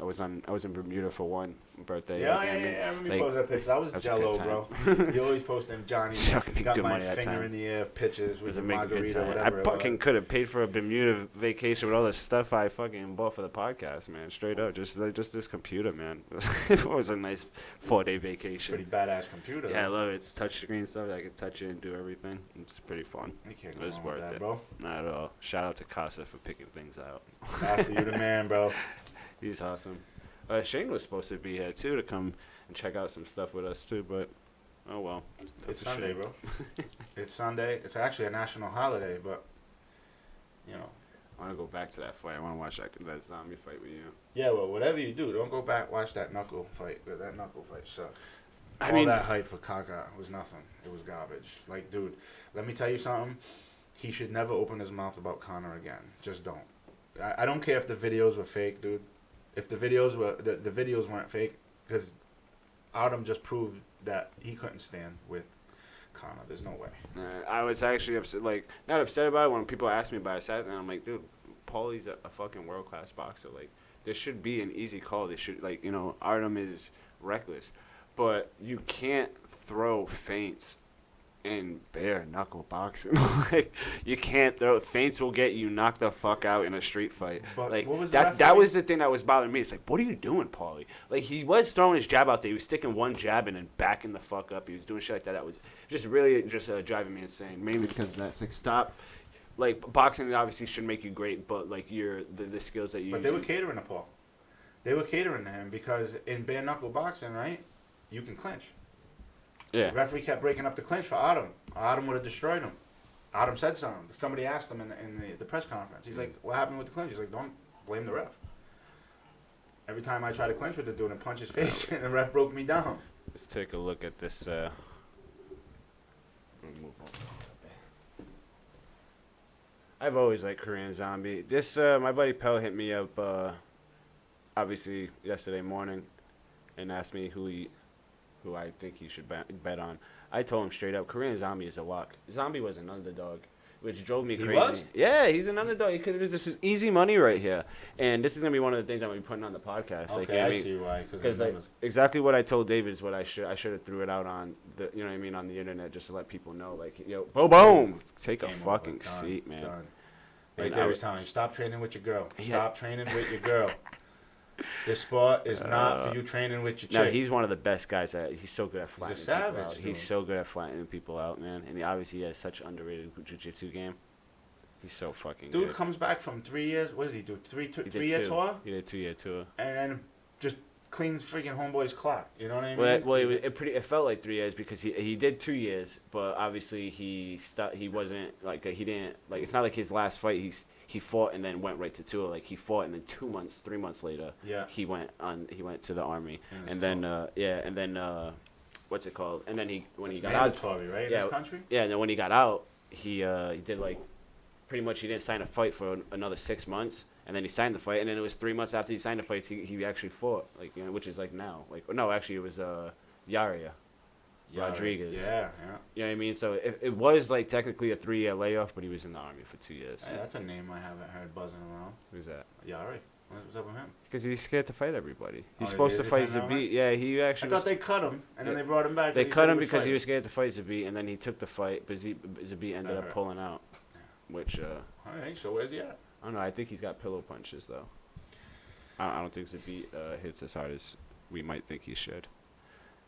was in Bermuda for one birthday. Yeah, like, yeah, I mean, yeah. I remember like, you posted that picture. That was that's a jello, good bro. You always post them Johnny. Chucking Got good my money that finger time. in the air pictures It with was the a make a good margarita, time. whatever. I it fucking was. could have paid for a Bermuda vacation with all the stuff I fucking bought for the podcast, man. Straight up, just this computer, man. It was a nice 4-day vacation. Pretty badass computer. Yeah, I though. love it. It's touchscreen stuff. I can touch it and do everything. It's pretty fun. You can't It go was wrong with worth that, it. bro. Not at all. Shout out to Casa for picking things out. After you the man, bro. He's awesome. Shane was supposed to be here too to come and check out some stuff with us too, but oh well. It's for Sunday, Shane. bro. It's Sunday. It's actually a national holiday, but you know. I want to go back to that fight. I want to watch that zombie fight with you. Yeah, well, whatever you do, don't go back watch that knuckle fight because that knuckle fight sucked. I All mean, that hype for Kaka was nothing. It was garbage. Like, dude, let me tell you something. He should never open his mouth about Conor again. Just don't. I don't care if the videos were fake, dude. If the videos were the videos weren't fake, because Artem just proved that he couldn't stand with Conor. There's no way. I was actually upset, like not upset about it when people asked me about it. And I'm like, dude, Paulie's a fucking world class boxer. Like, there should be an easy call. They should, like, you know, Artem is reckless. but you can't throw feints in bare knuckle boxing. Like, you can't throw feints will get you knocked the fuck out in a street fight. But Like, what was the that referee? was the thing that was bothering me. It's like, what are you doing, Paulie? Like, he was throwing his jab out there. He was sticking one jab and then backing the fuck up. He was doing shit like that. That was just really just driving me insane. Mainly because of that. It's like, stop. Like, boxing obviously should make you great, but like the skills that you. But they were catering to Paul. They were catering to him because in bare knuckle boxing, right, you can clinch. Yeah. The referee kept breaking up the clinch for Adam. Adam would have destroyed him. Adam said something. Somebody asked him in the press conference. He's like, "What happened with the clinch?" He's like, "Don't blame the ref." Every time I try to clinch with the dude and punch his face, and the ref broke me down. Let's take a look at this. Let me move on. I've always liked Korean Zombie. This my buddy Pell hit me up obviously yesterday morning and asked me who I think he should bet on. I told him straight up, Korean Zombie is a lock. Zombie was an underdog, which drove me He crazy. was? Yeah, he's an underdog. This is easy money right here, and this is gonna be one of the things I'm gonna be putting on the podcast. Okay, like, you know what I mean? see why. Because like, exactly what I told David is what I should have threw it out on the you know what I mean on the internet just to let people know like yo boom take a fucking seat, man. Done. Like, Right there, he's telling you, stop training with your girl. Yeah. Stop training with your girl. This sport is not for you training with your chick. No, he's one of the best guys. He's so good at flattening people savage, out. dude. He's so good at flattening people out, man. And he obviously has such underrated jiu-jitsu game. He's so fucking Dude good. comes back from 3 years. What does he do? He did 3-year two. tour? He did a 2-year tour. And then just cleans freaking homeboy's clock. You know what I mean? Well, it felt like 3 years because he did 2 years, but obviously he wasn't like he didn't like it's not like his last fight he fought and then went right to tour. Like he fought and then 3 months later Yeah. he went to the army In and his then what's it called and then when he It's got out mandatory, right? In this country? yeah and then when he got out he did like pretty much he didn't sign a fight for another 6 months. And then he signed the fight, and then it was 3 months after he signed the fight, he actually fought, like which is like now, like no, actually it was Yaria Rodriguez. Yeah. You know what I mean? So it was like technically a 3-year layoff, but he was in the army for 2 years. Hey, that's a name I haven't heard buzzing around. Who's that? Yari. What's up with him? Because he's scared to fight everybody. He's Oh, supposed is to he fight turning Zabit. Yeah, he I actually. thought they cut him, and then Yeah. they brought him back. They he cut said him would because fight. he was scared to fight Zabit, and then he took the fight, but Zabit ended up Alright. pulling out. Which All right, so where's he at? I don't know. I think he's got pillow punches though. I don't think Zabit hits as hard as we might think he should.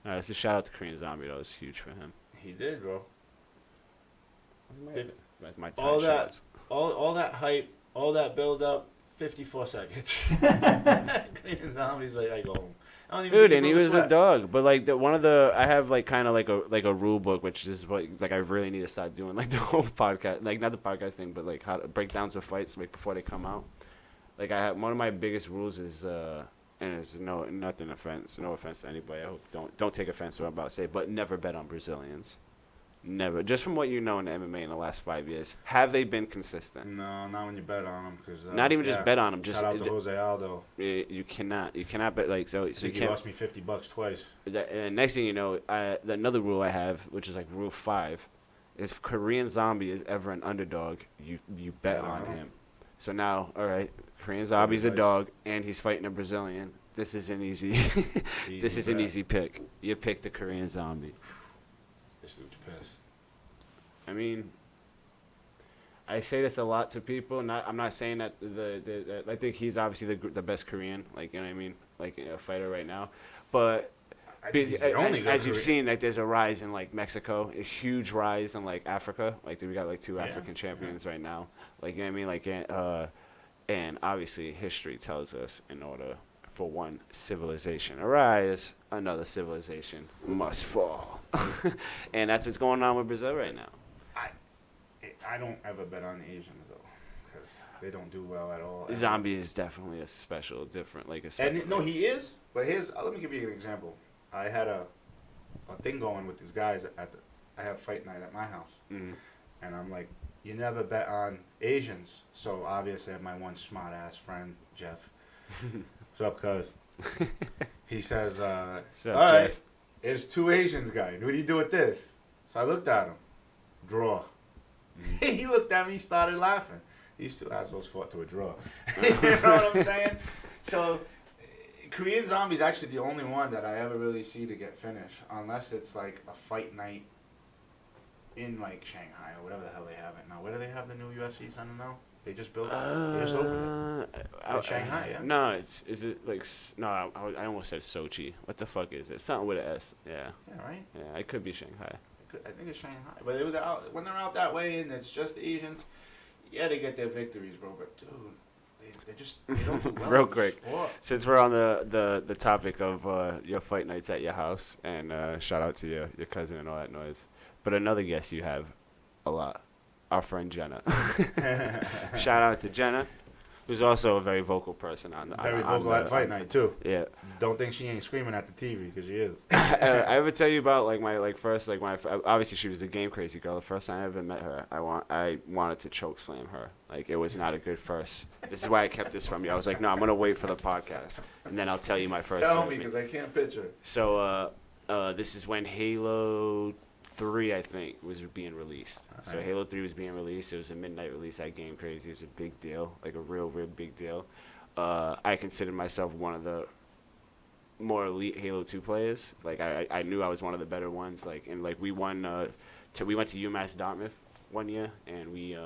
It's a shout out to Korean Zombie. That was huge for him. He did, bro. Did- My all tie that, shirts. all that hype, all that build up, 54 seconds. Korean Zombie's like, I go home. I don't even Dude, think and he broke was a sweat. dog. But like I have like kind of like a rule book, which is what like I really need to start doing, like the whole podcast, like not the podcast thing, but like how to break down some fights like before they come out. Like I have one of my biggest rules is and it's no offense to anybody. I hope don't take offense to what I'm about to say, but never bet on Brazilians. Never. Just from what you know in MMA in the last 5 years, have they been consistent? No, not when you bet on him. Cause, Not even just bet on them. Just shout out to Jose Aldo. you cannot bet like so. I So you think he can't. lost me $50 twice. And next thing you know, another rule I have, which is like rule 5, is if Korean Zombie is ever an underdog, you bet on him. So now, all right, Korean Zombie's a dog, and he's fighting a Brazilian. This is an easy, this is an bet. easy pick. You pick the Korean Zombie. This dude's pissed. I mean, I say this a lot to people. I'm not saying that I think he's obviously the best Korean, like you know what I mean, like a fighter right now, but. I think he's the only good As you've Korean. seen, like there's a rise in like Mexico, a huge rise in like Africa. Like we got like 2 African champions right now. Like you know what I mean, like and obviously history tells us in order for one civilization arise, another civilization must fall, and that's what's going on with Brazil right now. I don't ever bet on the Asians though, because they don't do well at all. Zombie is definitely a special, different, like a special. And no, he is. But here's let me give you an example. I had a thing going with these guys I have fight night at my house, Mhm. and I'm like, you never bet on Asians. So obviously, I have my one smart ass friend Jeff. What's up, cuz? He says, What's up, all right, Jeff? there's 2 Asians, guy. What do you do with this? So I looked at him. Draw. He looked at me, started laughing. These 2 assholes fought to a draw. You know what I'm saying? So Korean Zombie's actually the only one that I ever really see to get finished, unless it's like a fight night in like Shanghai or whatever the hell they have it now. Where do they have the new UFC center now? They just built. They just opened it. Shanghai, yeah. No, is it like no? I almost said Sochi. What the fuck is it? Something with an S. Yeah. Yeah, right. Yeah, it could be Shanghai. I think it's Shanghai, but it was out, when they're out that way and it's just the Asians. Yeah, they get their victories, bro. But dude, they don't do well Real in quick, sport. since we're on the topic of your fight nights at your house, and shout out to your cousin and all that noise. But another guest you have a lot, our friend Jenna. Shout out to Jenna, who's also a very vocal person on the Very vocal at fight night too. Yeah. Don't think she ain't screaming at the TV because she is. I ever tell you about like my first when obviously she was a game crazy girl. The first time I ever met her, I wanted to choke slam her. Like it was not a good first. This is why I kept this from you. I was like, no, I'm gonna wait for the podcast and then I'll tell you my first. Tell segment. me because I can't picture. So this is when Halo 3 I think was being released. So Okay. Halo 3 was being released. It was a midnight release at Game Crazy. It was a big deal, like a real big deal. I considered myself one of the more elite Halo 2 players. Like I knew I was one of the better ones. Like and like we won. We went to UMass Dartmouth one year and we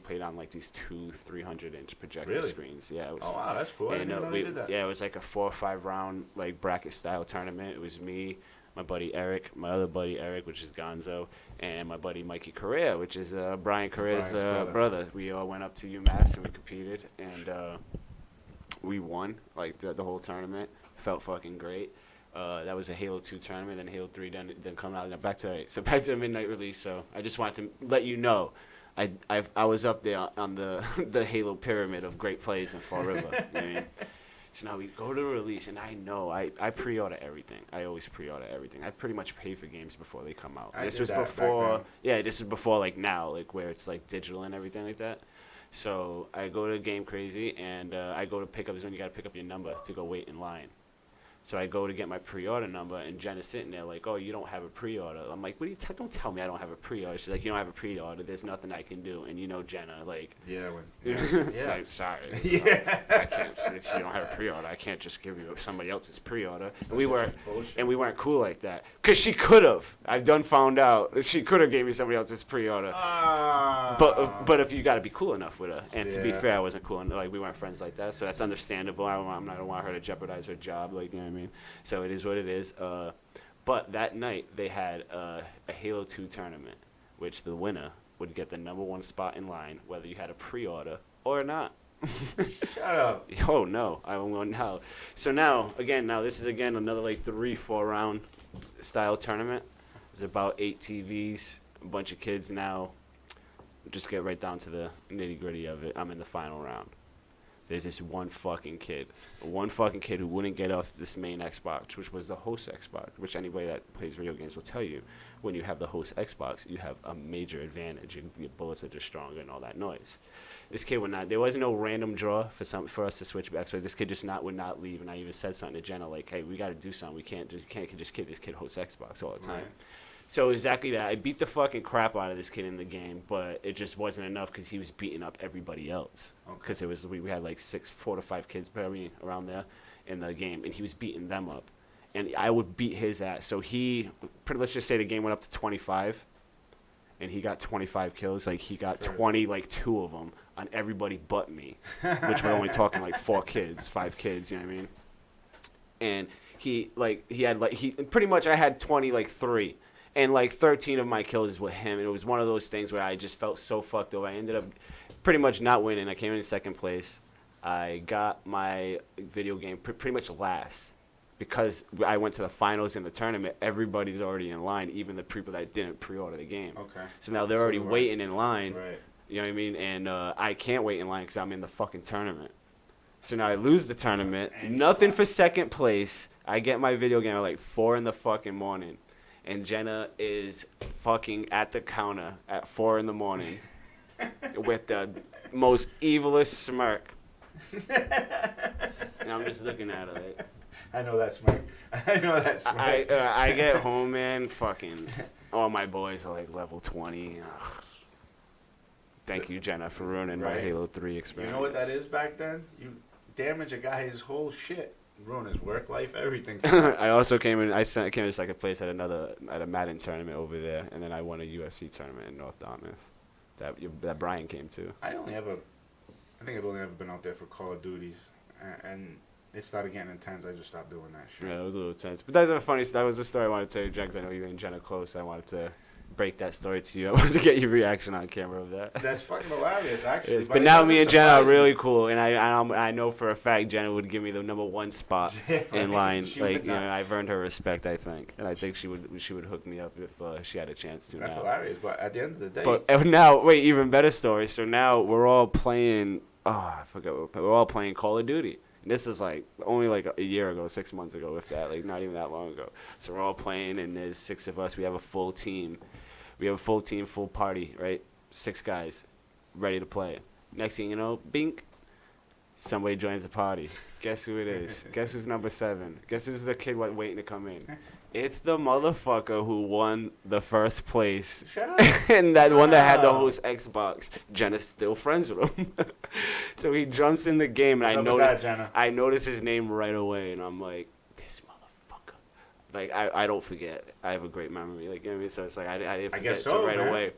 played on like these 300-inch projector Really? screens. Yeah, it was. Oh wow, that's cool. I And didn't know they did that. yeah, it was like a 4 or 5 round like bracket style tournament. It was me, my buddy Eric, my other buddy Eric, which is Gonzo, and my buddy Mikey Correa, which is Brian Correa's Brian's brother. We all went up to UMass and we competed, and we won like the whole tournament. Felt fucking great. That was a Halo 2 tournament, then Halo 3 then come out. Now back to the midnight release. So I just wanted to let you know. I was up there on the Halo pyramid of great plays in Fall River. You know what I mean? So now we go to the release, and I know I pre-order everything. I always pre-order everything. I pretty much pay for games before they come out. I This did was that back before, then. yeah. This was before like now, like where it's like digital and everything like that. So I go to Game Crazy, and I go to pick up. Is when you gotta pick up your number to go wait in line. So I go to get my pre-order number, and Jenna's sitting there like, "Oh, you don't have a pre-order." I'm like, "What do you? Don't tell me I don't have a pre-order." She's like, "You don't have a pre-order. There's nothing I can do." And you know, Jenna, like, Yeah. Yeah. like, sorry, Yeah. I can't. Since you don't have a pre-order, I can't just give you somebody else's pre-order. And we weren't cool like that, cause she could have. I've done found out that she could have gave me somebody else's pre-order. But if you got to be cool enough with her, and to be Yeah. fair, I wasn't cool enough. Like we weren't friends like that, so that's understandable. I don't want her to jeopardize her job. Like you know what I mean. So it is what it is. But that night they had a Halo 2 tournament, which the winner would get the #1 spot in line, whether you had a pre-order or not. Shut up. Oh no, I won now. So now this is another like 3-4 round style tournament. There's about 8 TVs, a bunch of kids now. Just get right down to the nitty gritty of it. I'm in the final round. There's this one fucking kid who wouldn't get off this main Xbox, which was the host Xbox, which anybody that plays video games will tell you. When you have the host Xbox, you have a major advantage. Your bullets are just stronger and all that noise. This kid would not. There was no random draw for us to switch back. So this kid would not leave. And I even said something to Jenna like, "Hey, we got to do something. We can't just kid this kid hosts Xbox all the time." Right. So exactly that. I beat the fucking crap out of this kid in the game, but it just wasn't enough because he was beating up everybody else. Because we had like 4 to 5 kids probably around there in the game, and he was beating them up, and I would beat his ass. So he let's just say the game went up to 25, and he got 25 kills. Like he got 20, like 2 of them on everybody but me, which we're only talking like 5 kids. You know what I mean? And he pretty much I had 20 like 3. And like 13 of my kills was him. And it was one of those things where I just felt so fucked over. I ended up pretty much not winning. I came in second place. I got my video game pretty much last. Because I went to the finals in the tournament, everybody's already in line, even the people that didn't pre-order the game. Okay. So now they're already waiting in line. Right. You know what I mean? And I can't wait in line because I'm in the fucking tournament. So now I lose the tournament. Nothing for second place. I get my video game at like 4 in the fucking morning. And Jenna is fucking at the counter at 4 in the morning with the most evilest smirk. And I'm just looking at her like... I know that smirk. I get home, man, fucking... All my boys are like level 20. Ugh. Thank you, Jenna, for ruining my Halo 3 experience. You know what that is back then? You damage a guy's whole shit. ruin his work life, everything. I also came in second place at a Madden tournament over there, and then I won a UFC tournament in North Dartmouth. That Brian came to. I think I've only ever been out there for Call of Duties, and it started getting intense. I just stopped doing that shit. Yeah, it was a little tense. But that's a funny. That was the story I wanted to tell you, Jen, 'cause I know you and Jenna close. I wanted to break that story to you. I wanted to get your reaction on camera of that. That's fucking hilarious, actually. Yes, but now me and Jenna are really cool, and I know for a fact Jenna would give me the #1 spot in line. Like, I've earned her respect, I think, and I think she would hook me up if she had a chance to. That's now. hilarious, but at the end of the day. But now, wait, even better story. So now we're all playing. Oh, I forgot. We're all playing Call of Duty. And this is only a year ago, 6 months ago, if that, not even that long ago. So we're all playing, and there's 6 of us. We have a full team. We have a full team, full party, right? 6 guys ready to play. Next thing you know, bink, somebody joins the party. Guess who it is? Guess who's number 7? Guess who's the kid waiting to come in? It's the motherfucker who won the first place. Shut up. And that one that had the host Xbox. Jenna's still friends with him. So he jumps in the game, and I notice his name right away, and I'm like, this motherfucker. Like, I don't forget. I have a great memory. Like, you know what I mean? So it's like, I didn't forget right away.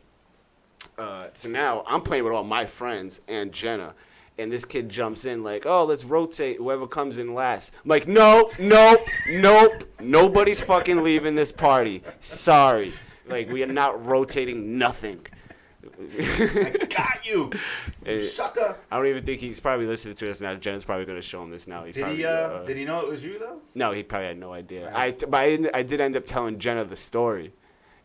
So now I'm playing with all my friends and Jenna. And this kid jumps in like, oh, let's rotate whoever comes in last. I'm like, nope. Nobody's fucking leaving this party. Sorry. Like, we are not rotating nothing. I got you, sucker. I don't even think he's probably listening to us now. Jen's probably going to show him this now. Did he know it was you, though? No, he probably had no idea. Right. I did end up telling Jenna the story.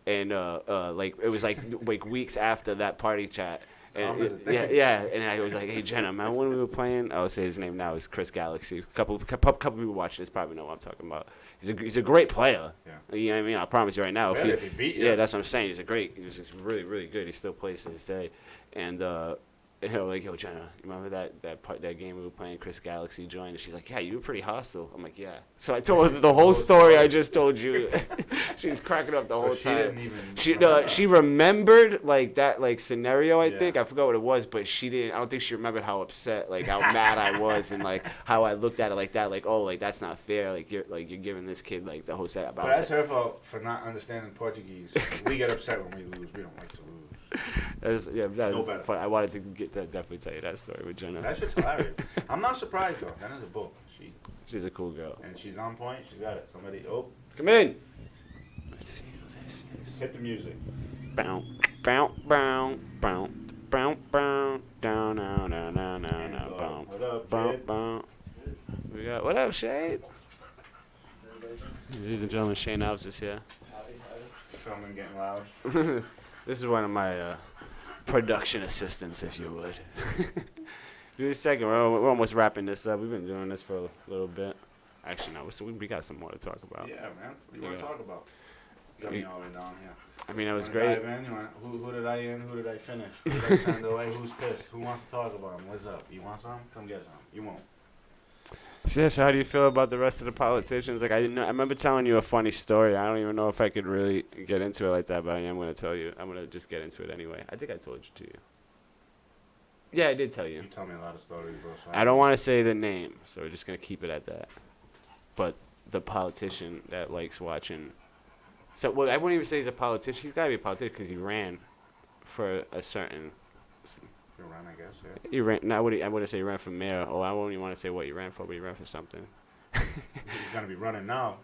And, it was like weeks after that party chat. And and I was like, hey, Jenna, man, when we were playing, I'll say his name now is Chris Galaxy. A couple people watching this probably know what I'm talking about. He's a great player. Yeah. You know what I mean? I promise you right now. If he beat you. Yeah, that's what I'm saying. He's just really, really good. He still plays to this day. And like, yo, Jenna, you remember that game we were playing? Chris Galaxy joined, and she's like, yeah, you were pretty hostile. I'm like, yeah. So I told her the whole story I just told you. She's cracking up the whole time. She remembered that scenario. I think I forgot what it was, but she didn't. I don't think she remembered how upset, how mad I was, and how I looked at it like that. Like, oh, that's not fair. You're giving this kid the whole set about. But that's her fault for not understanding Portuguese. We get upset when we lose. We don't like to lose. That was fun. I wanted to definitely tell you that story with Jenna. That shit's hilarious. I'm not surprised though. Jenna's a bull. She's a cool girl. And she's on point. She's got it. Come in. Let's see who this is. Hit the music. Bow, bow, bow, bow, bow, bow, down, down, down, down, down, down, bow, what up, bow, kid? bow. We got what up, Shade? Ladies and gentlemen, Shane Alves is here. Filming getting loud. This is one of my production assistants, if you would. Do a second. We're almost wrapping this up. We've been doing this for a little bit. Actually, no. We got some more to talk about. Yeah, man. What do you want to talk about? Got me all the way down here. I mean, it was great. Who did I in? Who did I finish? Who did I send away? Who's pissed? Who wants to talk about him? What's up? You want some? Come get some. You won't. So how do you feel about the rest of the politicians? I remember telling you a funny story. I don't even know if I could really get into it like that, but I am going to tell you. I'm going to just get into it anyway. I think I told you to you. Yeah, I did tell you. You tell me a lot of stories, bro. So I don't want to say the name, so we're just going to keep it at that. But the politician that likes watching. So, I wouldn't even say he's a politician. He's got to be a politician because he ran for a certain. You ran, I guess, yeah. He ran. No, I wouldn't say he ran for mayor. Oh, I won't even want to say what he ran for, but he ran for something. He's gonna be running now.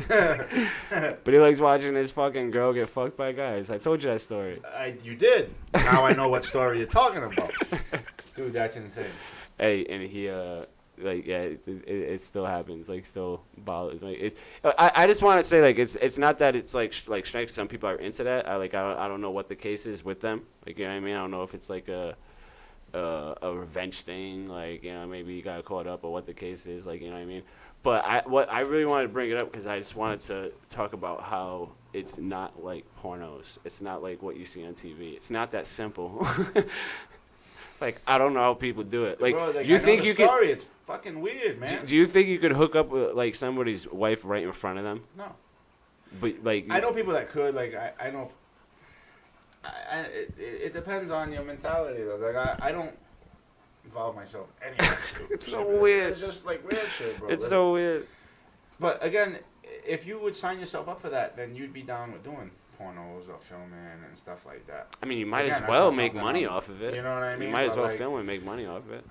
But he likes watching his fucking girl get fucked by guys. I told you that story. You did. Now I know what story you're talking about. Dude, that's insane. Hey, and he it still happens. Still bothers. I just want to say it's not that it's strange. Some people are into that. I don't know what the case is with them. You know what I mean? I don't know if it's a revenge thing, maybe you got caught up or what the case is, you know what I mean? But I really wanted to bring it up because I just wanted to talk about how it's not like pornos. It's not like what you see on TV. It's not that simple. I don't know how people do it. Bro, you think you could? It's fucking weird, man. Do you think you could hook up with somebody's wife right in front of them? No. But I know people that could. I know. It depends on your mentality though. I don't. involve myself in any of that stupid It's shit. so weird. It's just like weird shit, bro. It's so weird. But again, if you would sign yourself up for that, then you'd be down with doing pornos or filming and stuff like that. I mean, you might Again, as that's well not make something money I'm- off of it. You know what I mean? You might as But, well like, film and make money off of it.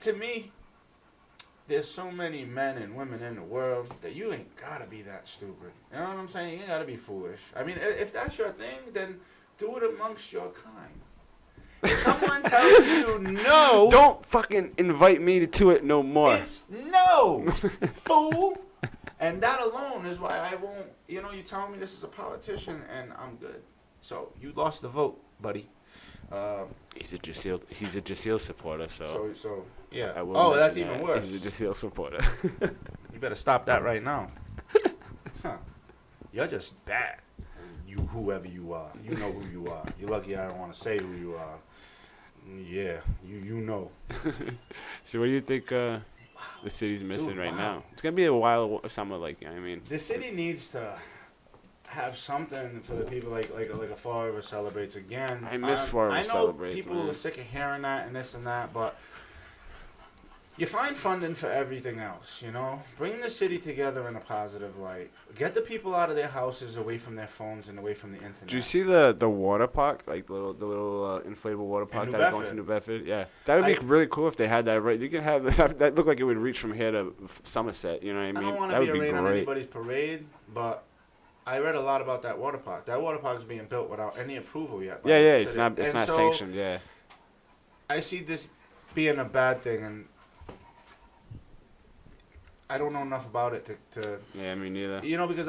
To me, there's so many men and women in the world that you ain't gotta be that stupid. You know what I'm saying? You ain't gotta be foolish. I mean, if that's your thing, then do it amongst your kind. If someone tells you no, Don't fucking invite me to it no more. it's no, fool. And that alone is why I won't. You know, you tell me this is a politician, and I'm good. So you lost the vote, buddy. He's a Jasil supporter, so Yeah. I will Oh, mention that's even that. worse. He's a Jasil supporter. You better stop that right now. Huh. You're just bad. You, whoever you are. You know who you are. You're lucky I don't want to say who you are. Yeah, you know. So what do you think the city's missing Dude, right wow. now? It's gonna be a while summer, like, you know what I mean. The city needs to have something for the people like a Fall River Celebrates again. I miss Fall River I know Celebrates, people man. are sick of hearing that and this and that, but you find funding for everything else, you know? Bring the city together in a positive light. Get the people out of their houses, away from their phones, and away from the internet. Did you see the water park, like the little inflatable water park New that going to Bedford? New Bedford? Yeah, that would be really cool if they had that. Right, you can have that look like it would reach from here to Somerset. You know what I mean? I don't want That to would be be a rain on great. anybody's parade, but I read a lot about that water park. That water park is being built without any approval yet. by Yeah, the yeah, it's city. not And so sanctioned. Yeah, I see this being a bad thing, and I don't know enough about it to yeah, me neither. you know, because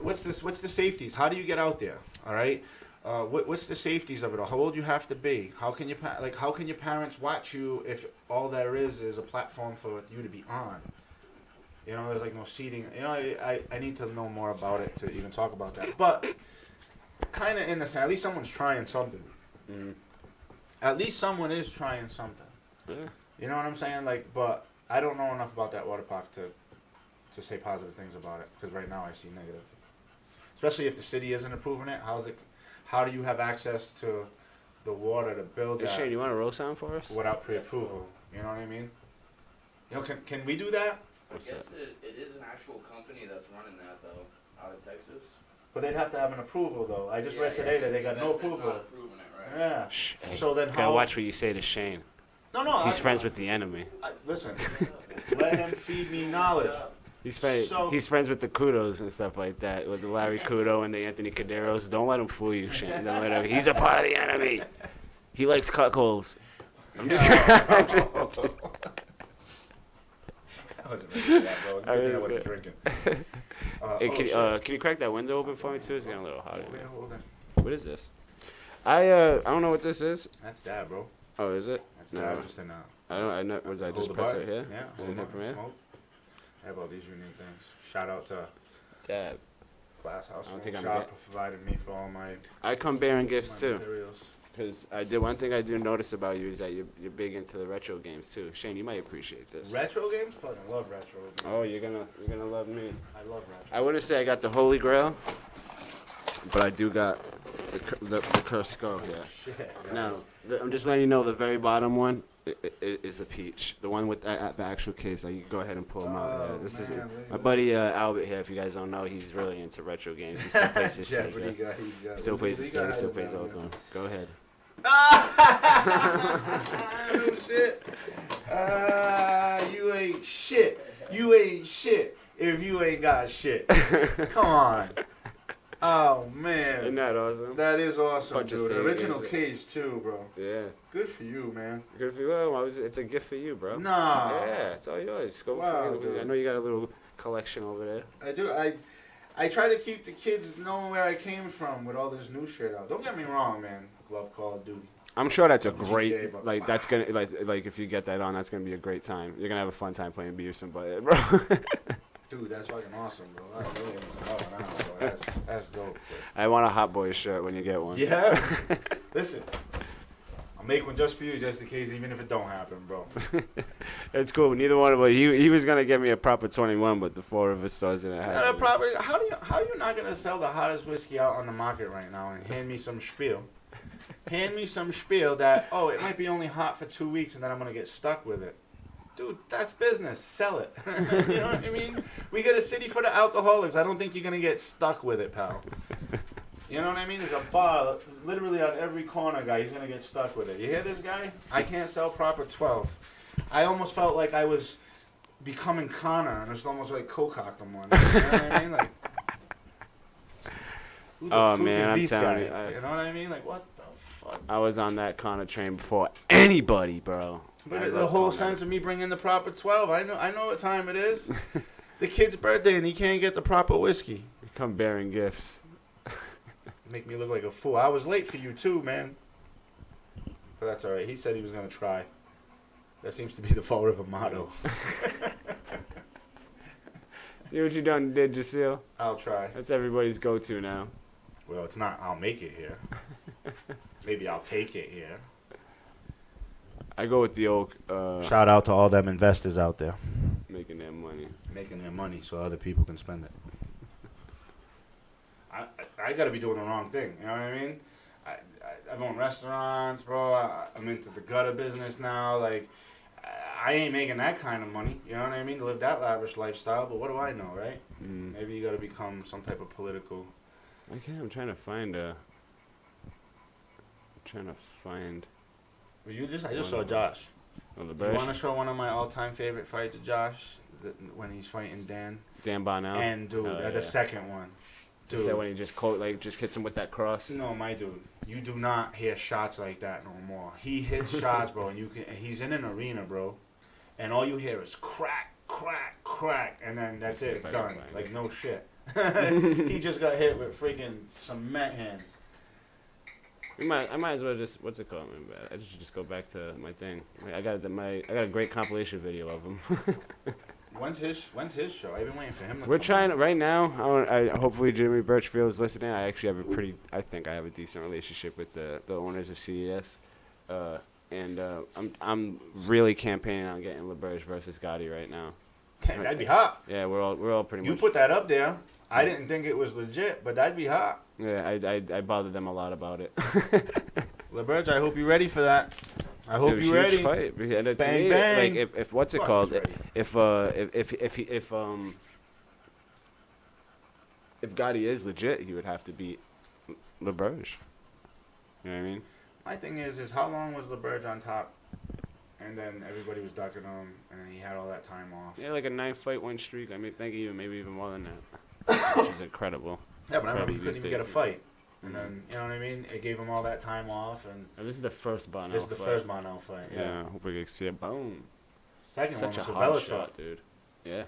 what's the safeties? How do you get out there? All right, what's the safeties of it all? How old you have to be? How can your parents watch you if all there is a platform for you to be on? You know, there's like no seating. You know, I need to know more about it to even talk about that. But kind of in the sense, at least someone's trying something. Mm. At least someone is trying something. Yeah. You know what I'm saying? Like, but I don't know enough about that water park to say positive things about it, because right now I see negative. Especially if the city isn't approving it. How do you have access to the water to build Hey, that Shane, you want a roll sound for us? without pre-approval? You know what I mean? You know, can we do that? I What's guess it is an actual company that's running that though, out of Texas. But they'd have to have an approval, though. I just read today that they got no Bedford's approval. Not approving it, right? Yeah. Shh, hey, So then gotta how? watch what you say to Shane. No. He's friends with the enemy. Listen, let him feed me knowledge. He's So- friends with the Kudos and stuff like that, with the Larry Kudo and the Anthony Caderos. Don't let him fool you, Shane. Don't let him. He's a part of the enemy. He likes cuckolds. I'm just. I wasn't ready for that, bro. Good thing I wasn't drinking. Hey, shit. can you crack that window open for me too? It's getting a little hot in Wait, here. hold on. What is this? I don't know what this is. That's that, bro. Oh, is it? That's No. that. Just in I don't. I know. What did I hold just the press bar. it here? Yeah. I Hold didn't the hit from bar. here. Smoke. How about these unique things? Shout out to Dab. Glass House I don't Smoke think I'm Shop for providing me for all my I come bearing gifts too. materials. Because one thing I do notice about you is that you're big into the retro games too. Shane, you might appreciate this. Retro games? Fucking love retro games. Oh, you're gonna love me. I love retro. I wouldn't say I got the Holy Grail, but I do got the cursed skull here. Shit. Now, I'm just letting you know the very bottom one is a peach. The one with the actual case, you can go ahead and pull them out. Oh, Yeah, this is man, look at my that. buddy Albert here. If you guys don't know, he's really into retro games. He still plays his Yeah, what Sega. he got? Still plays What his he got Sega. Still out plays of all that, them. Go ahead. No shit. You ain't shit. You ain't shit if you ain't got shit. Come on. Oh Isn't man. that awesome? That is awesome, Bunch of dude. Sega Original games. case too, bro. Yeah. Good for you, man. Good for you. Well, it's a gift for you, bro. Nah. Yeah, it's all yours. Go Wow, for it. dude. I know you got a little collection over there. I do. I try to keep the kids knowing where I came from with all this new shit out. Don't get me wrong, man. Love Call of Duty. I'm sure that's a GTA, great, but- like, that's gonna, like, if you get that on, that's gonna be a great time. You're gonna have a fun time playing Beavis and Butthead, bro. Dude, that's fucking awesome, bro. I really am some love now, bro. That's dope. I want a Hot Boy shirt when you get one. Yeah. Listen, I'll make one just for you, just in case, even if it don't happen, bro. It's cool. Neither one of us. He was gonna get me a proper 21, but the four of us stars didn't have it. How you not gonna sell the hottest whiskey out on the market right now and hand me some spiel? hand me some spiel that, oh, it might be only hot for 2 weeks and then I'm going to get stuck with it. Dude, that's business. Sell it. You know what I mean? We got a city for the alcoholics. I don't think you're going to get stuck with it, pal. You know what I mean? There's a bar literally on every corner, guy. He's going to get stuck with it. You hear this guy? I can't sell proper 12. I almost felt like I was becoming Connor, and it's almost like co-cocked him one. You know what I mean? Like, who the fuck man, is I'm these telling guys? you, You know what I mean? Like, what the fuck? I was on that Connor train before anybody, bro. But I the love whole Connor. sense of me bringing the proper 12, I know what time it is. The kid's birthday, and he can't get the proper whiskey. You come bearing gifts. Make me look like a fool. I was late for you, too, man. But that's all right. He said he was going to try. That seems to be the forward of a motto. See what you did, Jasil? I'll try. That's everybody's go-to now. Well, it's not I'll make it here. Maybe I'll take it here. I go with the old Shout out to all them investors out there. making their money. Making their money so other people can spend it. I got to be doing the wrong thing. You know what I mean? I own restaurants, bro. I'm into the gutter business now. Like, I ain't making that kind of money. You know what I mean? To live that lavish lifestyle. But what do I know, right? Mm. Maybe you got to become some type of political. Okay, I'm trying to find Well, I just saw Josh. the You Bursch. want to show one of my all-time favorite fights of Josh? When he's fighting Dan. Dan Bonnell. And, dude, Oh, yeah. the second one. Is that when he just hits him with that cross? No, my dude, you do not hear shots like that no more. He hits shots, bro, and he's in an arena, bro, and all you hear is crack, crack, crack, and then that's it. It's done. Like, no shit. He just got hit with freaking cement hands. I might as well just, what's it called? I just go back to my thing. I got a great compilation video of him. When's his show? I've been waiting for him to We're come trying on. right now. Hopefully Jimmy Birchfield is listening. I actually have I think I have a decent relationship with the owners of CES, and I'm really campaigning on getting LeBurge versus Gotti right now. That'd be hot. Yeah, we're all pretty You much. put that up there. I didn't think it was legit, but that'd be hot. Yeah, I bothered them a lot about it. LeBurge, I hope you're ready for that. I hope Dude, you're huge ready. Fight. And to Bang, me, bang. Like if what's it Of called? course he's ready. If Gotti is legit, he would have to beat LeBurge. You know what I mean? My thing is how long was LeBurge on top? And then everybody was ducking him, and then he had all that time off. Yeah, like a 9-fight win streak. I mean, maybe even more than that, which is incredible. Yeah, but I remember he Probably couldn't these even get a days. fight. And then, you know what I mean? It gave him all that time off, and And this is the first Bono this is the fight. first Mono fight. Yeah, hope we can see it. Boom. Second one Such was a for hot Bellator. shot, dude. Yeah,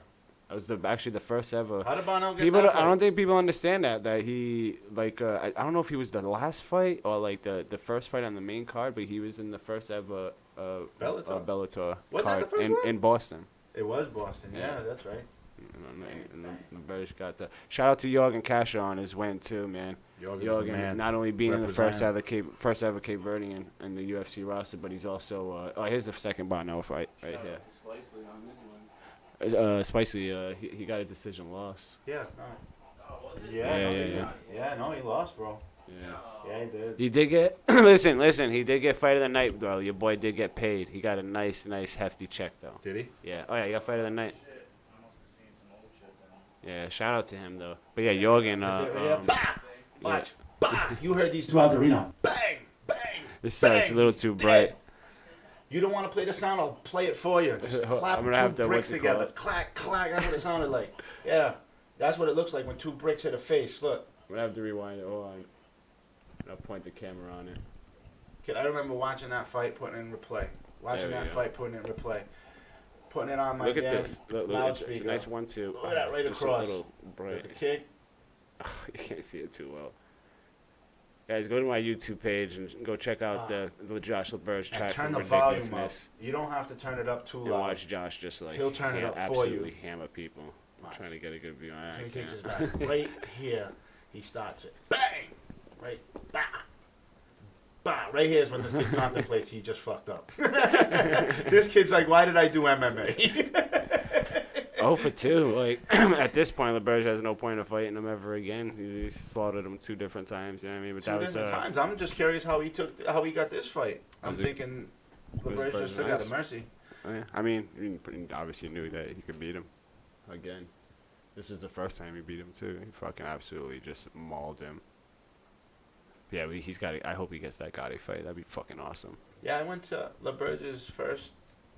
that was actually the first ever. How did Bono get People, that I don't fight? think people understand that he like I don't know if he was the last fight or like the first fight on the main card, but he was in the first ever Bellator Was that card the first one? in Boston. It was Boston. Yeah, Yeah. that's right. And the British got to shout out to Jorgen Casher on his win too, man. Jorgen's the Jorgen man. not only being the first Representing. ever Cape Verdean in the UFC roster, but he's also here's the second Bono fight right here. Spicely on this one. Spicy, he got a decision loss. Yeah, no. Oh, was it? Yeah, Yeah, no, yeah, he- yeah. yeah, no, he lost, bro. Yeah. Yeah, he did. He did get listen. He did get fight of the night, though. Your boy did get paid. He got a nice, hefty check, though. Did he? Yeah. Oh yeah, he got fight of the night. Shit, I must have seen some old shit then. Yeah. Shout out to him though. But yeah, Jorgen. Yeah, bah! Yeah. Watch. Bah! You heard these two out the arena. Bang! Bang! This sounds a little He's too dead. bright. You don't want to play the sound? I'll play it for you. Just clap I'm gonna have two to- bricks what's it together. called? Clack, clack. That's what it sounded like. Yeah. That's what it looks like when two bricks hit a face. Look. I'm gonna have to rewind it. Hold on. I'll point the camera on it. Kid, I remember watching that fight, putting it in replay. Watching There we that go. fight, putting it in replay. Putting it on my Look at damn this. Look, it's a loudspeaker. nice 1-2. Look at that, right It's just across. a little With bright. the kick. You can't see it too well. Guys, go to my YouTube page and go check out the Josh LeBurge And track turn from the volume up. Ridiculousness. You don't have to turn it up too And loud. watch Josh just like He'll turn it up for absolutely you. hammer people. I'm Watch. trying to get a good view on So he it. takes his back. Right here, he starts it. Bang! Right. Bah! Bah! Right here is when this kid contemplates he just fucked up. This kid's like, why did I do MMA? 0 for 2. Like at this point, LeBurge has no point of fighting him ever again. He slaughtered him 2 different times. You know what I mean? But Two that was different times. I'm just curious how he got this fight. I'm Was it- thinking was LeBurge Burge just took out nice? a mercy. Oh, yeah. I mean, he obviously knew that he could beat him again. This is the first time he beat him too. He fucking absolutely just mauled him. Yeah, he's got. I hope he gets that Gotti fight. That'd be fucking awesome. Yeah, I went to LeBurge's first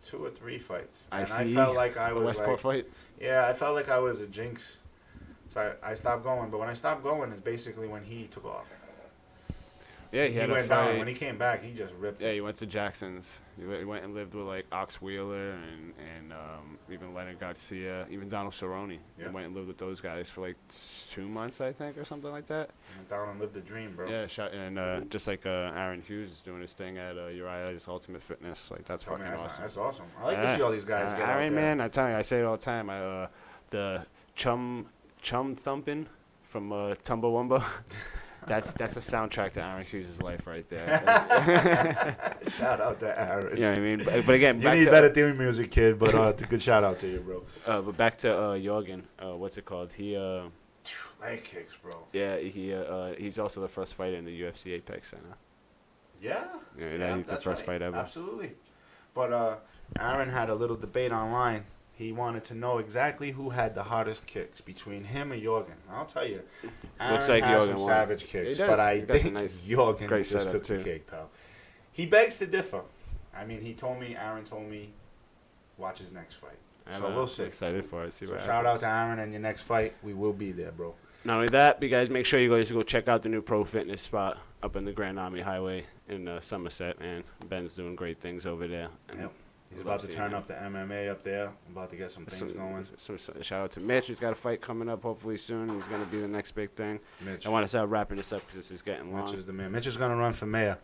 2 or 3 fights, I and see. I felt like I The was Westport like, fights. yeah, I felt like I was a jinx. So I stopped going. But when I stopped going is basically when he took off. Yeah, He had went a down. fight. When he came back, he just ripped Yeah, it. he went to Jackson's. He went and lived with like Ox Wheeler and even Leonard Garcia, even Donald Cerrone. Yeah. He went and lived with those guys for like 2 months, I think, or something like that. Went down and lived the dream, bro. Yeah, just like Aaron Hughes is doing his thing at Uriah's Ultimate Fitness. Like that's I mean, fucking awesome. That's awesome. I like to see all these guys get out Aaron, there. man, I tell you, I say it all the time. The chum thumping from Tumbawumba. That's a soundtrack to Aaron Hughes' life right there. Shout out to Aaron. You know what I mean? But again, You back need to, better theme music, kid. But good shout out to you, bro. but back to Jorgen. What's it called? Leg kicks, bro. Yeah, he's also the first fighter in the UFC Apex Center. Yeah. Yeah, he's the that's first right. fight ever. Absolutely. But Aaron had a little debate online. He wanted to know exactly who had the hardest kicks between him and Jorgen. I'll tell you, Aaron Looks like has Jorgen some won. savage He kicks, does. but I He got some think nice, Jorgen great just setup, took the too. cake, pal. He begs to differ. I mean, Aaron told me, watch his next fight. So we'll see. Excited for it. See So what shout happens. out to Aaron and your next fight. We will be there, bro. Not only that, but you guys make sure you guys go check out the new Pro Fitness spot up in the Grand Army Highway in Somerset, man. Ben's doing great things over there. And Yep. He's love about to seeing turn him. up the MMA up there. I'm about to get some things going. Shout out to Mitch. He's got a fight coming up hopefully soon. He's going to be the next big thing. Mitch. I want to start wrapping this up because this is getting long. Mitch is the man. Mitch is gonna run for mayor.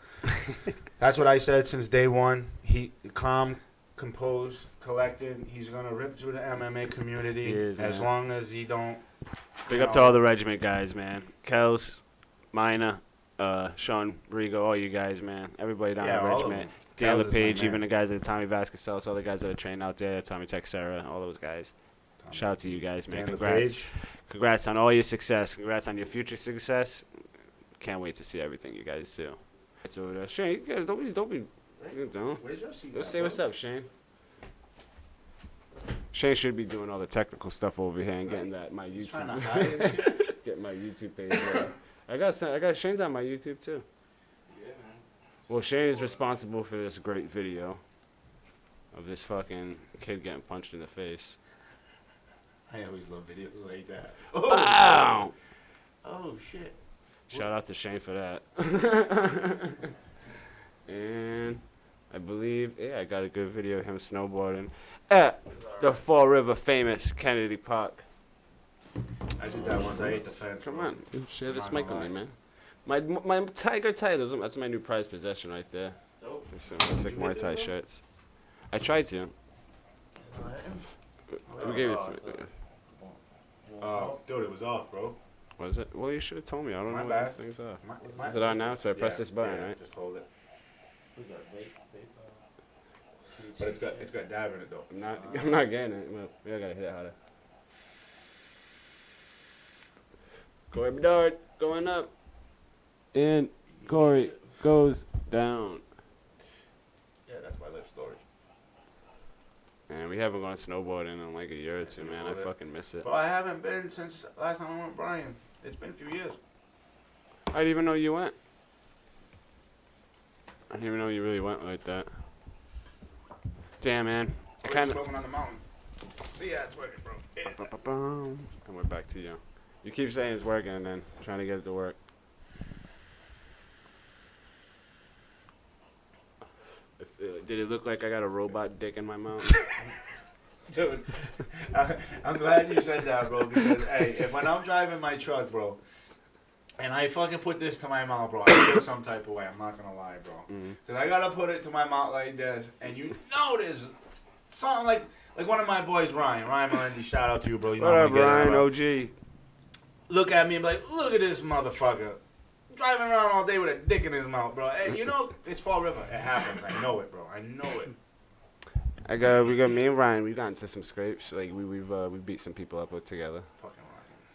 That's what I said since day one. He calm, composed, collected. He's gonna rip through the MMA community He is, as man. long as he don't. Big you up to know, all the regiment guys, man. Kels, Mina, Sean Rigo, all you guys, man. Everybody down Yeah, the all of regiment. them. Dan Kels is my LePage, man. even the guys at Tommy Vasconcelos, all the guys that are trained out there, Tommy Texera, all those guys. Shout out to you guys, man. Dan Congrats. LePage. Congrats on all your success. Congrats on your future success. Can't wait to see everything you guys do. It's over there. Shane, you gotta, don't be. Where's your seat? Let's say what's up, Shane. Shane should be doing all the technical stuff over here and getting that my He's trying to YouTube, hide and shit. getting my YouTube page. I got Shane's on my YouTube too. Yeah, man. Well, Shane is responsible for this great video of this fucking kid getting punched in the face. I always love videos like that. Ow! Oh shit. Shout out to Shane for that. And I believe, yeah, I got a good video of him snowboarding at the Fall River famous Kennedy Park. I did that once. I ate the fence. Come bro. on, you share this Not mic gonna with me, lie. man. My Tiger titles, that's my new prized possession right there. It's dope. It's some Did sick you Muay get Thai that, bro? shirts. I tried to. We gave it to me. Oh, dude, it was off, bro. Was it? Well, you should have told me. I don't My know what bad. these things are. My- Is it on now? So I press Yeah, this button, yeah, right? Just hold it. But it's got dab in it though. I'm not getting it. Well, we gotta hit it harder. Corey Bedard going up. And Corey goes down. Yeah, that's my life story. Man, we haven't gone snowboarding in like a year or two, man. I fucking miss it. Well, I haven't been since last time I went with Brian. It's been a few years. I didn't even know you went. I didn't even know you really went like that. Damn, man. I Always kind of. smoking on the mountain. See, yeah, it's working, bro. Yeah. And we're back to you. You keep saying it's working and then trying to get it to work. Did it look like I got a robot dick in my mouth? Dude, I'm glad you said that, bro, because, hey, if when I'm driving my truck, bro, and I fucking put this to my mouth, bro, I feel some type of way. I'm not gonna lie, bro. Mhm. Because I gotta put it to my mouth like this, and you know there's something like one of my boys, Ryan Melendi, shout out to you, bro. You know What I'm up, gonna get it Ryan? out. OG. Look at me and be like, look at this motherfucker. Driving around all day with a dick in his mouth, bro. Hey, you know, it's Fall River. It happens. I know it, bro. I know it. We got me and Ryan. We got into some scrapes. Like we beat some people up together. Fucking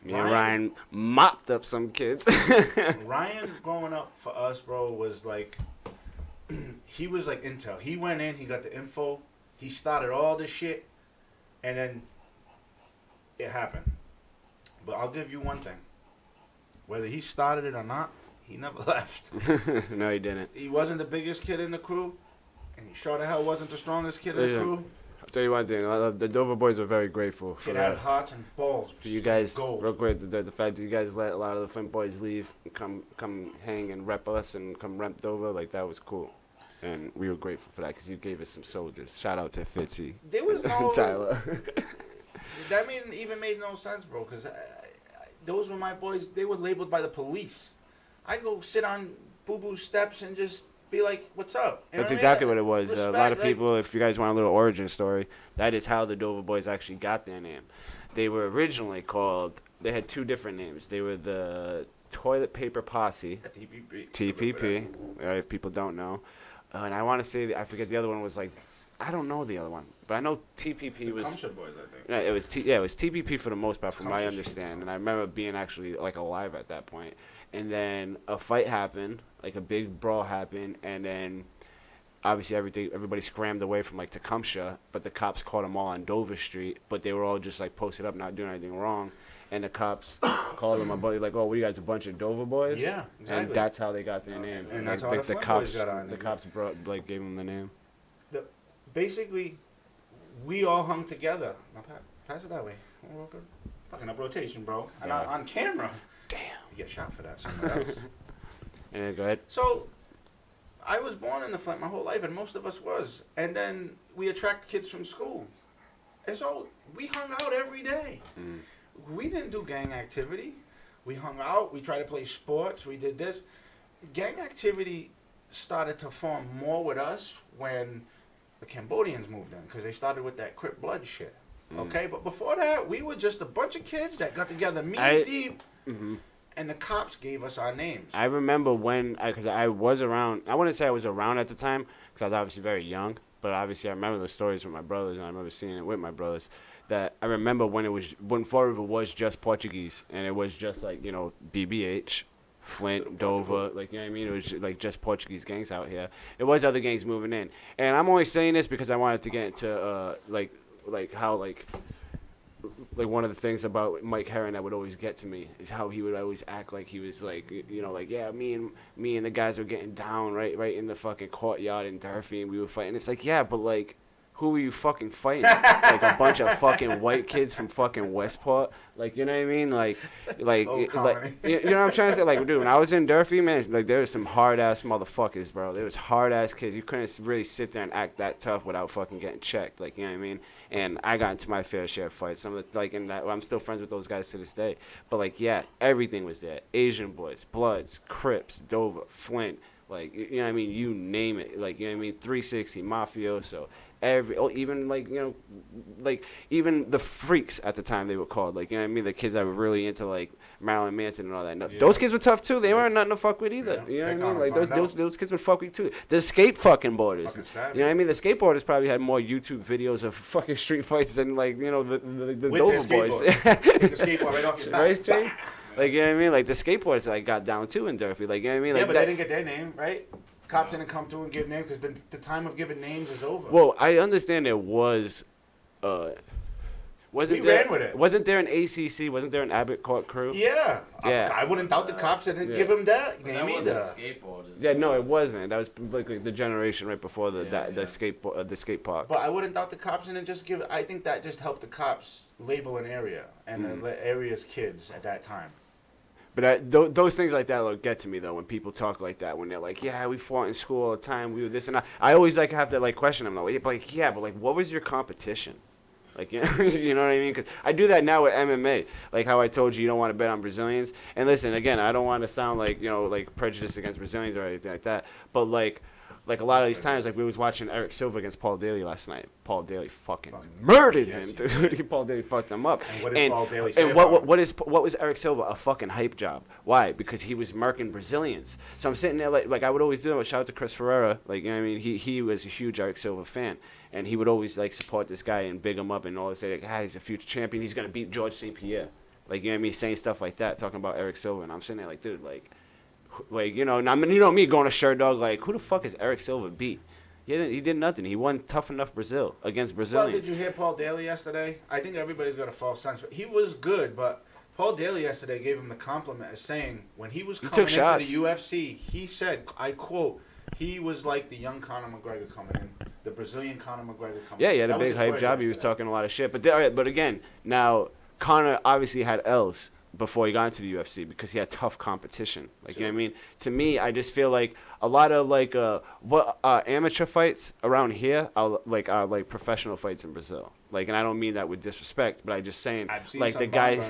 Me and Ryan mopped up some kids. Ryan growing up for us, bro, was like, he was like intel. He went in, he got the info, he started all this shit, and then it happened. But I'll give you one thing. Whether he started it or not, he never left. No, he didn't. He wasn't the biggest kid in the crew, and he sure the hell wasn't the strongest kid in the crew. I'll tell you one thing. The Dover boys are very grateful for Kid that. had hearts and balls. For you guys, gold. real quick, the fact that you guys let a lot of the Flint boys leave and come hang and rep us and come rep Dover, like that was cool. And we were grateful for that because you gave us some soldiers. Shout out to Fitzy. There was no Tyler. That even made no sense, bro. Because those were my boys. They were labeled by the police. I'd go sit on Boo Boo steps and just be like, "What's up?" You know That's what I exactly mean? what it was. Respect, A lot of like- people, if you guys want a little origin story, that is how the Dover boys actually got their name. They were originally called, they had two different names. They were the Toilet Paper Posse, TPP, if people don't know. And I want to say, I forget the other one was like, I don't know the other one, but I know TPP was. Tecumseh boys, I think. Yeah, it was TPP for the most part, from what I Tecumseh understand. And I remember being actually like alive at that point. And then a fight happened, like a big brawl happened, and then obviously everybody scrammed away from like Tecumseh, but the cops caught them all on Dover Street, but they were all just like posted up, not doing anything wrong. And the cops called them a buddy, like, "Oh, what are you guys, a bunch of Dover boys?" Yeah, exactly. And that's how they got their name. And that's like, how the Flint cops, boys got our the name. cops gave them the name. Basically, we all hung together. Now, pass it that way. Fucking up rotation, bro. And Yeah. on camera. Damn. You get shot for that somewhere else. And then go ahead. So, I was born in the Flint my whole life, and most of us was. And then we attract kids from school. And so, we hung out every day. Mm. We didn't do gang activity. We hung out. We tried to play sports. We did this. Gang activity started to form more with us when the Cambodians moved in, because they started with that Crip blood shit. Okay, but before that, we were just a bunch of kids that got together deep, and the cops gave us our names. I remember when, because I was around, I wouldn't say I was around at the time, because I was obviously very young, but obviously I remember the stories with my brothers, and I remember seeing it with my brothers, that I remember when Fall River was just Portuguese, and it was just like, you know, BBH, Flint, Dover, like, you know what I mean? It was like just Portuguese gangs out here. There was other gangs moving in. And I'm only saying this because I wanted to get into, like how, like one of the things about Mike Herron that would always get to me is how he would always act like he was like, you know, like, yeah, me and the guys were getting down right in the fucking courtyard in Durfee, and we were fighting. It's like, yeah, but like, who were you fucking fighting? Like a bunch of fucking white kids from fucking Westport? Like, you know what I mean? Like, Old Colony. you know what I'm trying to say? Like, dude, when I was in Durfee, man, like, there was some hard-ass motherfuckers, bro. There was hard-ass kids. You couldn't really sit there and act that tough without fucking getting checked. Like, you know what I mean? And I got into my fair share of fights. Some of the, like, I'm still friends with those guys to this day. But, like, yeah, everything was there. Asian boys, Bloods, Crips, Dover, Flint. Like, you know what I mean? You name it. Like, you know what I mean? 360, Mafioso. Even like, you know, like even the freaks at the time they were called, like, you know what I mean, the kids that were really into like Marilyn Manson and all that. No, those kids were tough too. They weren't nothing to fuck with either. Yeah. You know They what I mean? kinda Like those kids would fuck with you too. The skate fucking boarders. You know what I mean? The skateboarders probably had more YouTube videos of fucking street fights than, like, you know, the With Dover their boys. With the skateboard right off your back. Right, Jay? Like, you know what I mean? Like the skateboarders like got down too in Durfee. Like, you know what I mean? Like, Yeah, but they didn't get their name, right? Cops didn't come through and give names because the time of giving names is over. Well, I understand there was, wasn't We there? ran with it. Wasn't there an ACC? Wasn't there an Abbott Court crew? Yeah. Yeah. I wouldn't doubt the cops didn't Yeah. give him that But name that either. wasn't skateboarders. Yeah, no, it wasn't. That was like the generation right before the Yeah. skate park. But I wouldn't doubt the cops didn't just give. I think that just helped the cops label an area and the area's kids at that time. But those things like that like, get to me though when people talk like that, when they're like, yeah, we fought in school all the time, we were this and that. I always like have to like question them though. Like, yeah, but like, what was your competition? Like, you know, you know what I mean? Because I do that now with MMA. Like how I told you don't want to bet on Brazilians. And listen, again, I don't want to sound like, you know, like prejudiced against Brazilians or anything like that. But like, like a lot of these times, like we was watching Eric Silva against Paul Daly last night. Paul Daly fucking murdered him, dude. Paul Daly fucked him up. And what did Paul Daly say and about him? what was Eric Silva? A fucking hype job. Why? Because he was murking Brazilians. So I'm sitting there like I would always do. Shout out to Chris Ferreira. Like, you know what I mean, he was a huge Eric Silva fan, and he would always like support this guy and big him up and always say like, ah, he's a future champion. He's gonna beat George St. Pierre. Like, you know what I mean, saying stuff like that, talking about Eric Silva, and I'm sitting there like, dude, like you know, and I mean, you know me going to Shirt Dog, like, who the fuck is Eric Silva beat? He did nothing. He won Tough Enough Brazil against Brazilians. Well, did you hear Paul Daly yesterday? I think everybody's got a false sense, but he was good. But Paul Daly yesterday gave him the compliment as saying when he was coming into the UFC, he said, I quote, he was like the young Conor McGregor coming in, the Brazilian Conor McGregor coming in. Yeah, he had a big hype job. He was talking a lot of shit. But again, now Conor obviously had L's before he got into the UFC because he had tough competition. Like, you know what I mean? To me, I just feel like a lot of amateur fights around here are like professional fights in Brazil. Like, and I don't mean that with disrespect, but I just saying like the guys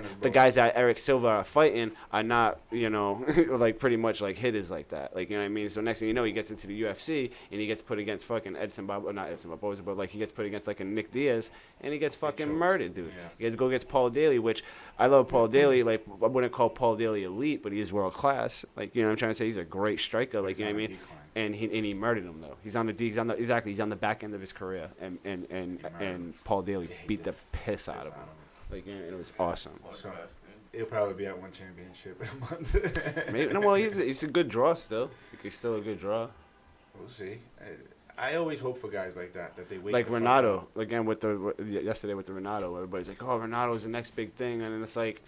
that Eric Silva are fighting are not, you know, like pretty much like hitters like that. Like, you know what I mean? So next thing you know, he gets into the UFC and he gets put against fucking not Edson Barboza, but like he gets put against like a Nick Diaz and he gets fucking murdered, dude. Yeah. He had to go against Paul Daly, which I love Paul Daly. Like, I wouldn't call Paul Daly elite, but he is world class. Like, you know what I'm trying to say? He's a great striker. Like, you know what I mean? And he murdered him though. He's on the back end of his career, and Paul Daly beat the piss out of him. Like, and it was awesome. So, he'll probably be at one championship in a month. Maybe no. Well, he's a good draw still. He's still a good draw. We'll see. I always hope for guys like that they wait. Like Renato again yesterday with the Renato. Everybody's like, oh, Renato's the next big thing, and then it's like,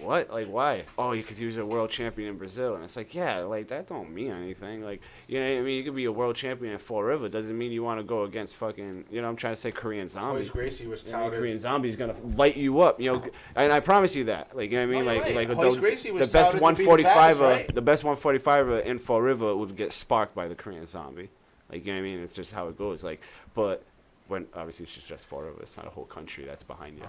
what? Like, why? Oh, because he was a world champion in Brazil. And it's like, yeah, like, that don't mean anything. Like, you know what I mean? You could be a world champion in Fall River. Doesn't mean you want to go against fucking, you know, I'm trying to say Korean Zombie. Royce Gracie was touted. Korean Zombie's going to light you up, you know. And I promise you that. Like, you know what I mean? Right. The best 145er, the best 145er in Fall River would get sparked by the Korean Zombie. Like, you know what I mean? It's just how it goes. Like, but when, obviously, it's just Fall River. It's not a whole country that's behind you.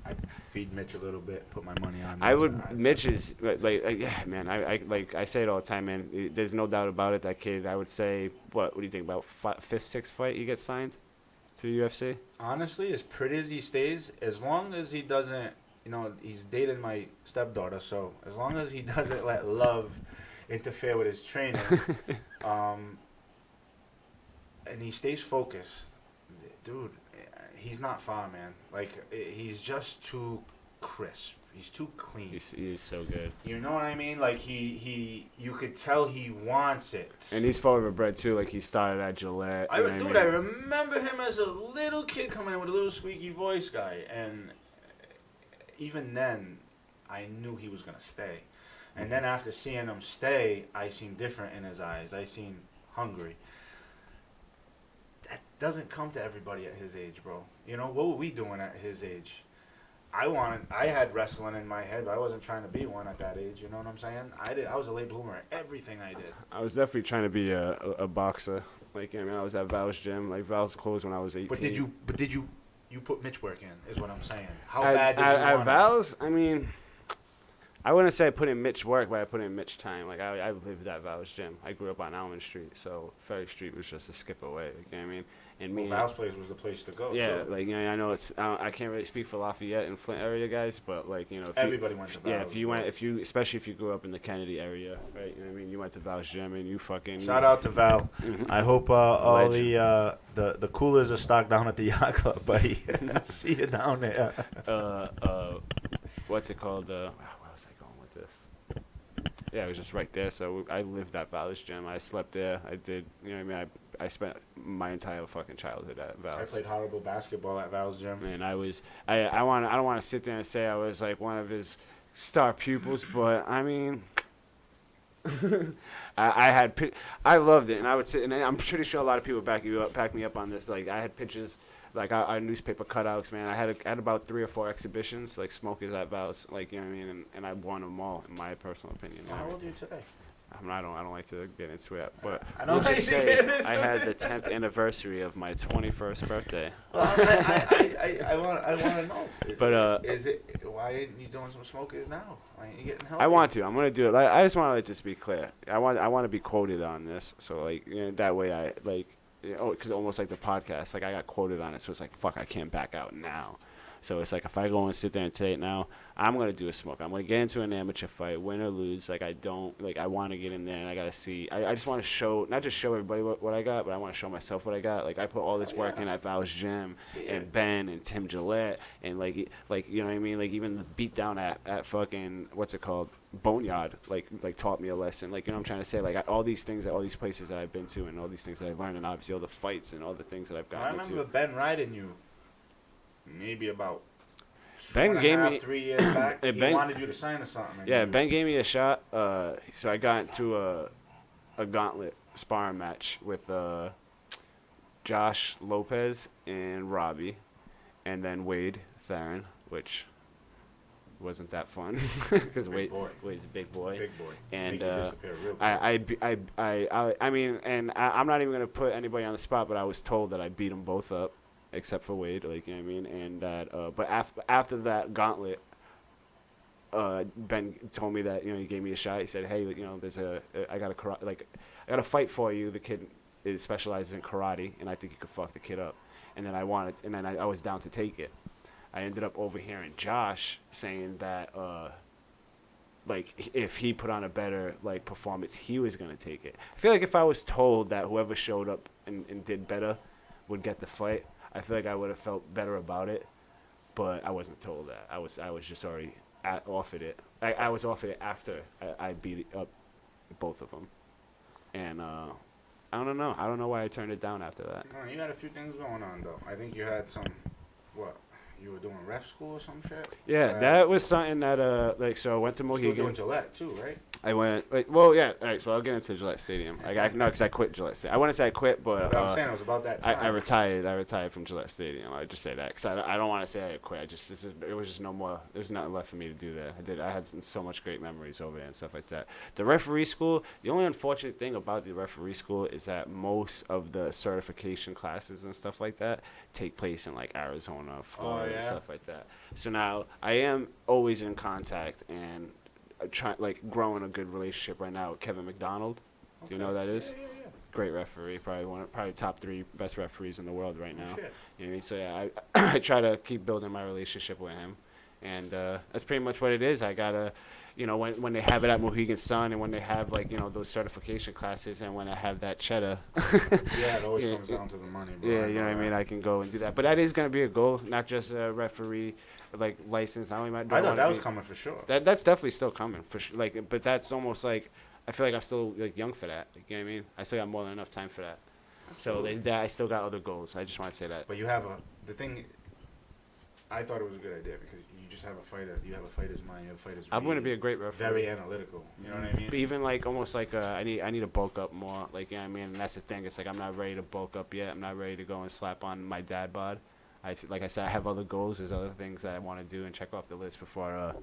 I feed Mitch a little bit, put my money on. I would. Mitch is yeah, man. I say it all the time, man. There's no doubt about it. That kid. I would say, what do you think about fifth, sixth fight he gets signed to the UFC? Honestly, as pretty as he stays, as long as he doesn't, you know, he's dating my stepdaughter, so as long as he doesn't let love interfere with his training, and he stays focused, dude. He's not far, man. Like, he's just too crisp. He's too clean. He's so good. You know what I mean? Like, you could tell he wants it. And he's Fall River bred, too. Like, he started at Gillette. I remember him as a little kid coming in with a little squeaky voice guy. And even then, I knew he was going to stay. And then after seeing him stay, I seen different in his eyes. I seen hungry. That doesn't come to everybody at his age, bro. You know, what were we doing at his age? I had wrestling in my head, but I wasn't trying to be one at that age. You know what I'm saying? I was a late bloomer at everything I did. I was definitely trying to be a boxer. Like, I mean, I was at Val's gym. Like, Val's closed when I was 18. But did you put Mitch work in? Is what I'm saying. How bad did you want at Val's? I mean, I wouldn't say I put in Mitch work, but I put in Mitch time. Like, I lived at Val's gym. I grew up on Almond Street, so Ferry Street was just a skip away. You know what I mean? And Val's place was the place to go. Yeah, too. Like, you know, I know I can't really speak for Lafayette and Flint area guys, but like, you know, everybody went to Val's. Yeah, especially if you grew up in the Kennedy area, right? You know what I mean? You went to Val's gym and you fucking. Shout out to Val. I hope all the coolers are stocked down at the yacht club, buddy. See you down there. What's it called? Where was I going with this? Yeah, it was just right there. So I lived at Val's gym. I slept there. I did. You know what I mean? I spent my entire fucking childhood at Val's. I played horrible basketball at Val's gym. And I don't want to sit there and say I was like one of his star pupils, but I mean, I loved it, and I would sit, and I'm pretty sure a lot of people back me up on this. Like, I had pictures, like our newspaper cutouts, man. I had about 3 or 4 exhibitions, like smokers at Val's, like, you know what I mean, and I won them all, in my personal opinion. How old are you today? I don't like to get into it, but I don't just say I had the 10th anniversary of my 21st birthday. Well, I want to know. But is it? why ain't you doing some smokers now? Why ain't you getting healthy? I want to. I'm gonna do it. Like, I just want to like just be clear. I want to be quoted on this. So like that way I like, because almost like the podcast, like I got quoted on it. So it's like fuck, I can't back out now. So it's like if I go and sit there and say it now, I'm gonna do a smoke. I'm gonna get into an amateur fight, win or lose. Like I want to get in there and I gotta see. I just want to show, not just show everybody what I got, but I want to show myself what I got. Like I put all this work in at Val's Gym and Ben and Tim Gillette and like you know what I mean. Like even the beat down at fucking what's it called, Boneyard. Like taught me a lesson. Like you know what I'm trying to say. Like all these things, all these places that I've been to and all these things that I've learned and obviously all the fights and all the things that I've gotten into. I remember Ben riding you. Maybe about Ben gave me 3 years back. He wanted you to sign or something. Yeah, Ben gave me a shot. So I got into a gauntlet sparring match with Josh Lopez and Robbie, and then Wade Theron, which wasn't that fun because Wade's a big boy. Big boy. And I mean, and I'm not even gonna put anybody on the spot, but I was told that I beat them both up. Except for Wade, like you know what I mean, and that. But after that gauntlet, Ben told me that he gave me a shot. He said, "Hey, there's I got a fight for you. The kid is specializes in karate, and I think you could fuck the kid up." And then I was down to take it. I ended up overhearing Josh saying that if he put on a better performance, he was gonna take it. I feel like if I was told that whoever showed up and did better would get the fight, I feel like I would have felt better about it, but I wasn't told that. I was just already offered it. I was offered it after I beat up both of them, and I don't know. I don't know why I turned it down after that. No, you had a few things going on though. I think you had some, you were doing ref school or some shit? Yeah, that was something that so I went to Mohegan. Still doing Gillette too, right? I went all right. So I'll get into Gillette Stadium. Because I quit Gillette Stadium. I wouldn't say I quit, but I'm saying it was about that time. I retired. I retired from Gillette Stadium. I just say that because I don't want to say I quit. It was just no more. There's nothing left for me to do there. I had so much great memories over there and stuff like that. The referee school. The only unfortunate thing about the referee school is that most of the certification classes and stuff like that take place in Arizona, Florida, and stuff like that. So now I am always in contact and growing a good relationship right now with Kevin McDonald. Do you know who that is? Yeah. Great referee, probably top 3 best referees in the world right now. Shit. You know what I mean? So yeah, I try to keep building my relationship with him, and that's pretty much what it is. I gotta, when they have it at Mohegan Sun, and when they have those certification classes, and when I have that cheddar. Yeah, it always comes down to the money. Bro. Yeah, you know what I mean. I can go and do that, but that is gonna be a goal, not just a referee. License. Not only I thought that was coming for sure. That's definitely still coming for sure. But that's almost I feel like I'm still young for that. You know what I mean? I still got more than enough time for that. Absolutely. So I still got other goals. I just want to say that. But you have the thing. I thought it was a good idea because you just have a fighter. You have a fighter's mind. You have a fighter's. I'm going to be a great referee. Very analytical. You know what I mean? But even almost I need to bulk up more. You know what I mean? And that's the thing. It's I'm not ready to bulk up yet. I'm not ready to go and slap on my dad bod. Like I said, I have other goals. There's other things that I want to do and check off the list before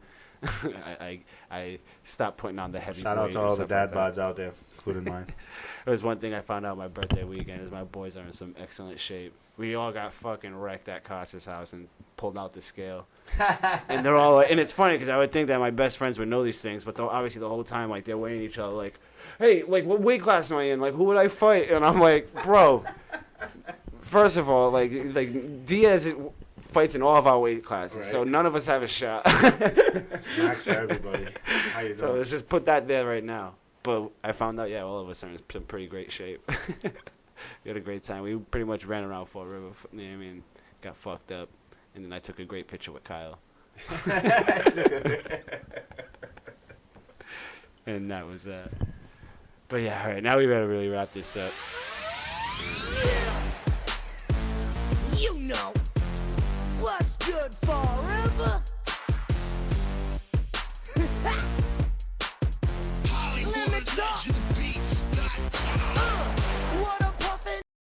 I stop putting on the heavy. Shout out to all the dad bods out there, including mine. It was one thing I found out my birthday weekend is my boys are in some excellent shape. We all got fucking wrecked at Costa's house and pulled out the scale. And they're all and it's funny because I would think that my best friends would know these things, but obviously the whole time they're weighing each other hey, what weight class am I in? Who would I fight? And I'm like, bro. First of all, Diaz fights in all of our weight classes, so none of us have a shot. Snacks for everybody. How you doing? So let's just put that there right now. But I found out, all of us are in some pretty great shape. We had a great time. We pretty much ran around Fall River. You know what I mean? Got fucked up, and then I took a great picture with Kyle. And that was that. But yeah, all right. Now we better really wrap this up. You know.